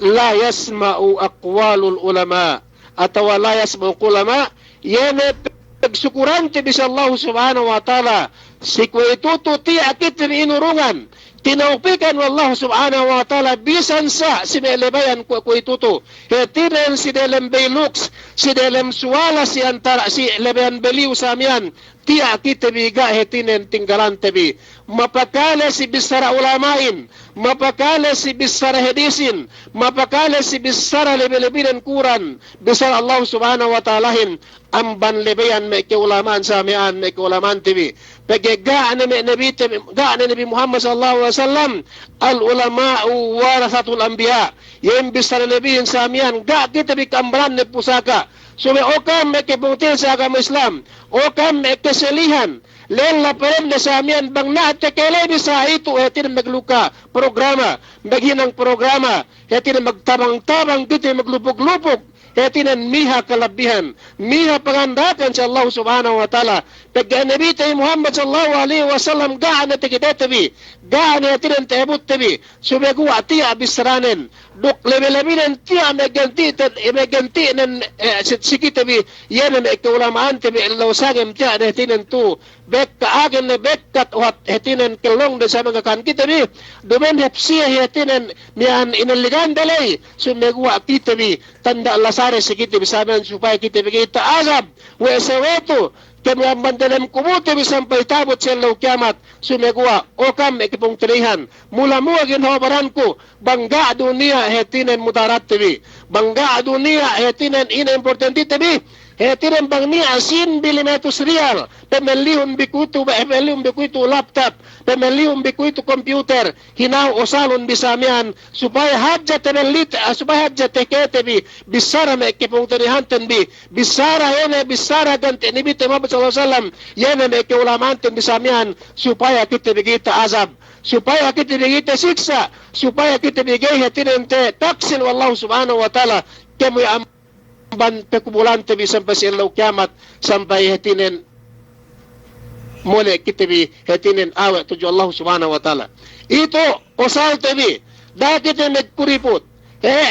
la yasma'u aqwalul ulama. Atawa la yasma'u ulama. Yene pagsukuran bisa Allah subhanahu wa ta'ala. Si kuitutu ti akit inurungan. Tinaupikan Allah subhanahu wa ta'ala bisan sa sinelebayan kuitutu. Hetinan si dalam belux, si dalam suwala si antara si lebayan beliw sa amyan. Ti akit biga hetinan tinggalan tabi. Mapakala si bisara ulamain, mapakala si bisara hadisin, mapakala si bisara lebelebinan kuran, bisara Allah subhanahu wa ta'alahin, amban lebayan may keulamaan sa amyan, may keulamaan tibi. Paggaan na Nabi Muhammad sallallahu alaihi wasallam, al-ulama'u warathatul anbiya. Yung bisara lebihin sa amyan, ga kita bikambaran na pusaka. So may okam may kibutin sa agama Islam, okam may kasalihan, lela pa rin na sa amyan, bang naatekele sa ito, hetin magluka, programa, maghinang programa, hetin magtabang-tabang, dito maglupog-lupog, hetin miha kalabihan, miha pangandakan sa Allah subhanahu wa ta'ala. Pagka-Nabi tayo Muhammad sallallahu alaihi wasallam, gaan na tikitetabi, gaan na hetin taibot tabi, sumagawa tiya abisranin, duk level-levelan tiya meganti ng sikitabi, yan na ikaulamaan tabi, ilawsagam tiya na hetin tu, bek kaagin na bek kat wat hetinan kelong da sa mga kan kita bi dumen hepsiya hetinan mian inaligan dalay sumegwa kita bi tanda lasare sa kita bi sabihan supaya kita bi kita azab wa saweto kami dalam kumuti bi sampai tabot sa law kiamat sumegwa o kam ekipong tirihan mula mo ginhabaran ko bangga dunia hetinan mudarat tabi bangga dunia hetinan ina importante tabi hetinan bang ni asin bilimetos real pemelium bikutu laptop pemelium bikutu komputer hinaw osalon bisamian supaya hadja tenelit supaya hadja teketebi bisara me kipong tarihanten bi bisara ene bisara ganti ni bite Muhammad sallallahu alaihi wasallam yene me keulamanten bisamian supaya kita bigita azab supaya kita bigita siksa supaya kita bigay hetinan te taksin wallahu subhanahu wa ta'ala kemo ban pekubulan tabi sampai sa ilaw kiamat sampai hetinen mole kitabi hetinen awa tuju Allah subhanahu wa ta'ala ito osal tabi dati tabi magkuripot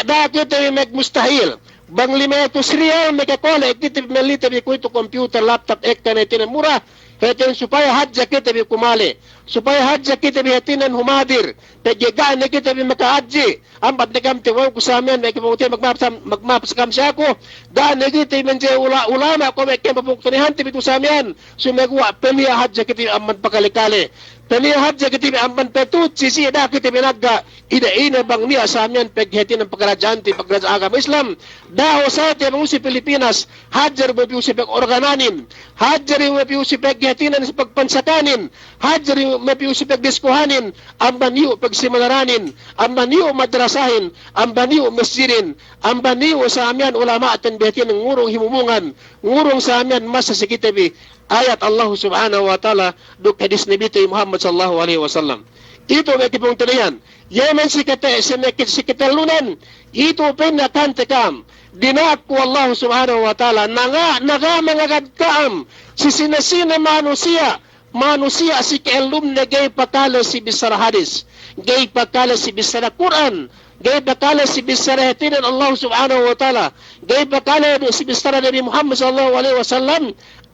dati tabi magmustahil bang 500 real magkakole kitabi malitabi ko ito computer laptop ektan hetinen murah hetinan supaya hadja kitabi kumali supaya hadja kitabi hetinan humadir pegigaan na kitabi makaadji ambat na kamti waw ko sa amin may kiputi magmapasakam siya ako daan na kitabi manje ulama ko may kipapuktunihan tibi ko sa amin sumegwa pemiya hadja kitabi amman pakalikali pemiya hadja kitabi amman petut sisi da kitabi nagga ina bang niya sa amin pegheti ng pagkarajaan ti pagkarajaan agama Islam daho sa iti ang usi Pilipinas hadjar mo piusi pag-organanin hadjar mo piusi paghetinan sa pagpansakanin hadjar mo piusi pagdiskuhanin ang baniyo pagsimularanin ang baniyo madrasahin ang baniyo masjirin ang baniyo sa amyan ulama at tenbetin ng ngurong himumungan ngurong sa amyan masa sikitabi ayat Allah subhanahu wa ta'ala duk hadis Nabi Muhammad sallallahu alaihi wasallam ito may kipong tinayan yaman sikitalunan ito pinakantikam dinaku Allah subhanahu wa ta'ala naga mangagagkaam si sinasina manusia si keelum na gay pakala si bisara hadis gay pakala si bisara Quran gay bakala si bisara hetinan Allah subhanahu wa ta'ala, gay bakala si bisara Nabi Muhammad sallallahu alaihi wasallam,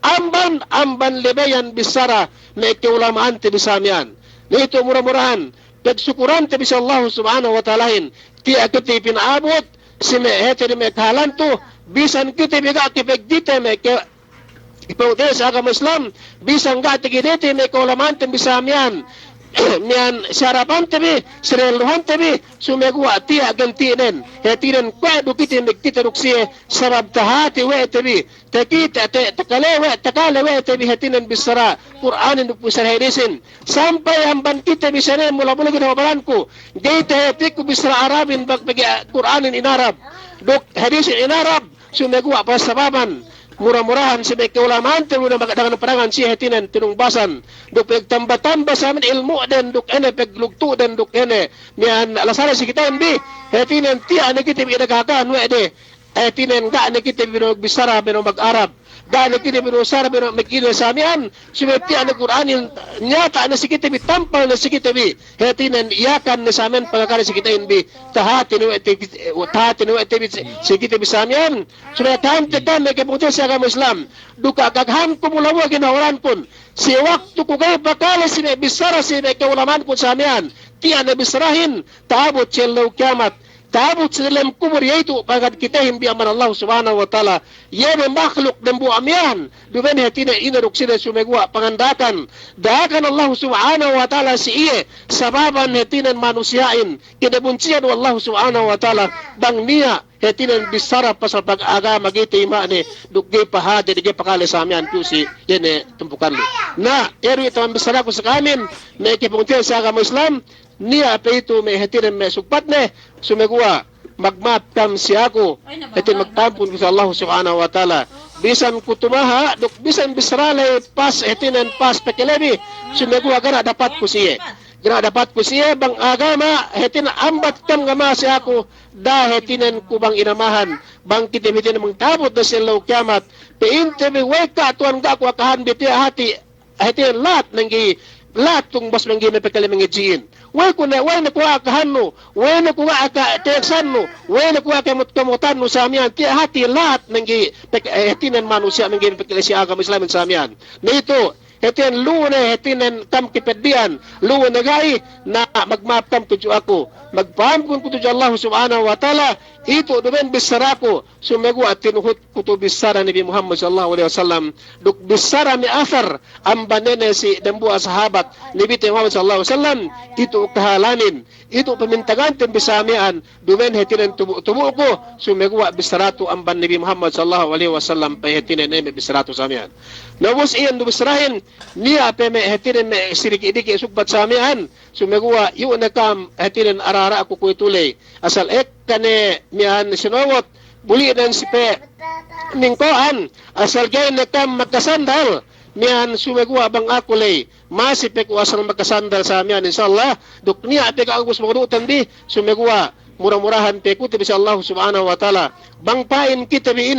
amban lebayan bisara na ikiulamaan ti bisamian. Nito mura-murahan, pagsukuran ti bisa Allah subhanahu wa ta'alahin, ti akiti pinaabot, si me hetinan me kahalanto, bisan kita biga kipagdite me ipautin sa agama Islam, bisan ga tigidete may kaulaman tin bisamian, mian syarapan tabi, sireluhan tabi, sumegwa tiya gantinen, hetinan kwa dukiti nagtitaruk siya, sarab tahati we tabi, takita, takalewe tabi hetinan bisara, Qur'anin bisara hedisin, sampai amban kita bisara mula-mula ginawabalan ko, gayta hetik ko bisara Arabin, bagi Qur'anin inarab, duk hedisin inarab, sumegwa pa sababan, murah-murahan si may kaulamaan tayo na magadagan ng parangan siya hetinan tinungbasan duk pagtamba-tamba sa amin ilmu den duk ene paglugto den duk ene miyan alasara si kita bi hetinan tiya na kita binagakan wede hetinan ga na kita binag-bisara mag-Arab ga na kita binusara mag-ina sa amin sumiti ang Qur'anin nyata na si kita tampal na si kita hetinan iyakan na sa amin pagkakari si kita bi tahati no si kita sa amin sunatan kita may kapunta sa agama Islam duka kaghan ko mulawa ginawaran kun si waktu ko kayo bakala si may bisara si may kaulaman kun sa amin tiya na bisarahin taabot siya kiamat taabot sa dalam kubur yaitu pagkat kita himbi aman Allah subhanahu wa ta'ala yan ang makhluk ng buamiyan duman hatina inaruk sila sumegwa pangandakan dahakan Allah subhanahu wa ta'ala si iye sababan hatinan manusyain kinabunsiyan Allah subhanahu wa ta'ala bang niya hetinan bisara pa sa pag-agama giti imane dugay pahade digay pakali sa amin tusi yan tumpukan lo na ero ito ang bisara ko sa kamin na ikipuntiyan sa agama Islam niya pa ito may hetinan may sugpat ne sumegwa magmatam si ako hetin magtampon ko sa Allah subhanahu wa ta'ala bisan kutumaha duk bisan bisrale pas hetinan pas pekelebi sumegwa gana dapat ko siya bang agama hetin ambat kam gama si ako da hetinan ko bang inamahan bang kitim-hitin mong tabot na silaw kiamat peinte mi weka tuan ga ko akahan biti hati hetin lat tung bas manggi na pekalimang ejiin way na kuha akahanno way na kuha aka teksanno way na kuha kamutan no sa amyan ti hati lahat manggi hetinan manusia manggi pekalisi agama Islam sa amyan nito hetinan luwa na hetinan tam kipedian luwa na gai na magmaptam tudyo ako magpaham ko tudyo Allah subhanahu wa ta'ala ito dumen bisara ko sumego at tinuhut ko to bisara ni Muhammad sallallahu alaihi wasallam duk bisara mi athar ang banene si dambu sahabat ni Muhammad sallallahu alaihi wasallam ito kahalanin ito pamintagan tem bisamian dumen hetinan tubo ko sumego bisaratu ang ban ni Muhammad sallallahu alaihi wasallam pa hetinan ay bisaratu samian nawos iyan bisarahin niya pa me hetinan me siriki-diki sugbat samian sumego yu nakam hetinan arara ako ko itulay asal kane miyan sinawat buli dan sipe ningkoan asal gay nakam magkasandal miyan sumegwa bang akulay masipek ko asal magkasandal sa miyan insyaallah duk niya apik agus magudutan di sumegwa murah-murahan pe ko tibi sa Allah subhanahu wa ta'ala bangpain kita bi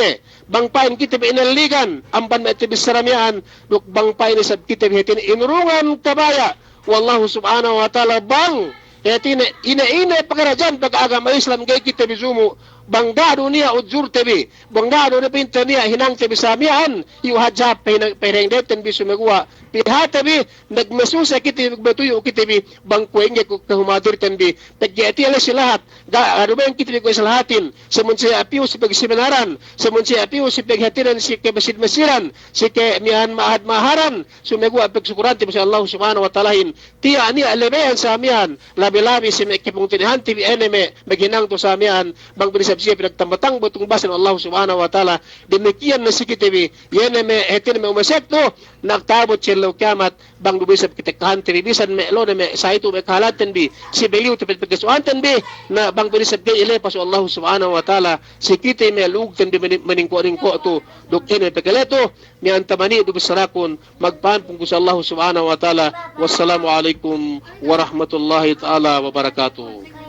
inaligan amban na tibi saramian duk bangpain sab kita bi hitin inurungan kabaya wallahu subhanahu wa ta'ala bang ina pagarajan pag-agama Islam gay kita bizumo banggado niya udzur tebi banggado na pinta niya hinang tebi samian yu hajab pereng deten bisumegwa piha tebi nagmasusa kiti batuyo kiti bang kuenge ko kahumadir tebi tagyati ala silahat ga aruben kiti ko salahatin samun siya apiu si pagsimenaran samun siya apiu si paghatiran si kebasid masiran si ke mihan mahad maharan sumegwa pagsukuran tebi sa Allah subhanahu wa ta'ala tiya ni alebehan samian labi-labi si kipung tinihan tebi eneme maghinang to samian bang siya pinagtambatang butong basan Allah subhanahu wa ta'ala demikian na sikitibi yan me hetin me umasekto nagtabot siya kiamat bang dubisap kitikahan tibi bisan me lo na me sa ito me kahalaten bi si beliw tipid pagkasuanten bi na bang binisap gay ilepas Allah subhanahu wa ta'ala sikiti me lugten bi maningko to dukin me pagkaleto mi antamani dubisarakon magpaan pong sa Allah subhanahu wa ta'ala wassalamu alaikum wa rahmatullahi ta'ala wa barakatuh.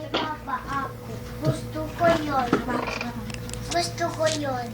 Gusto ko yun.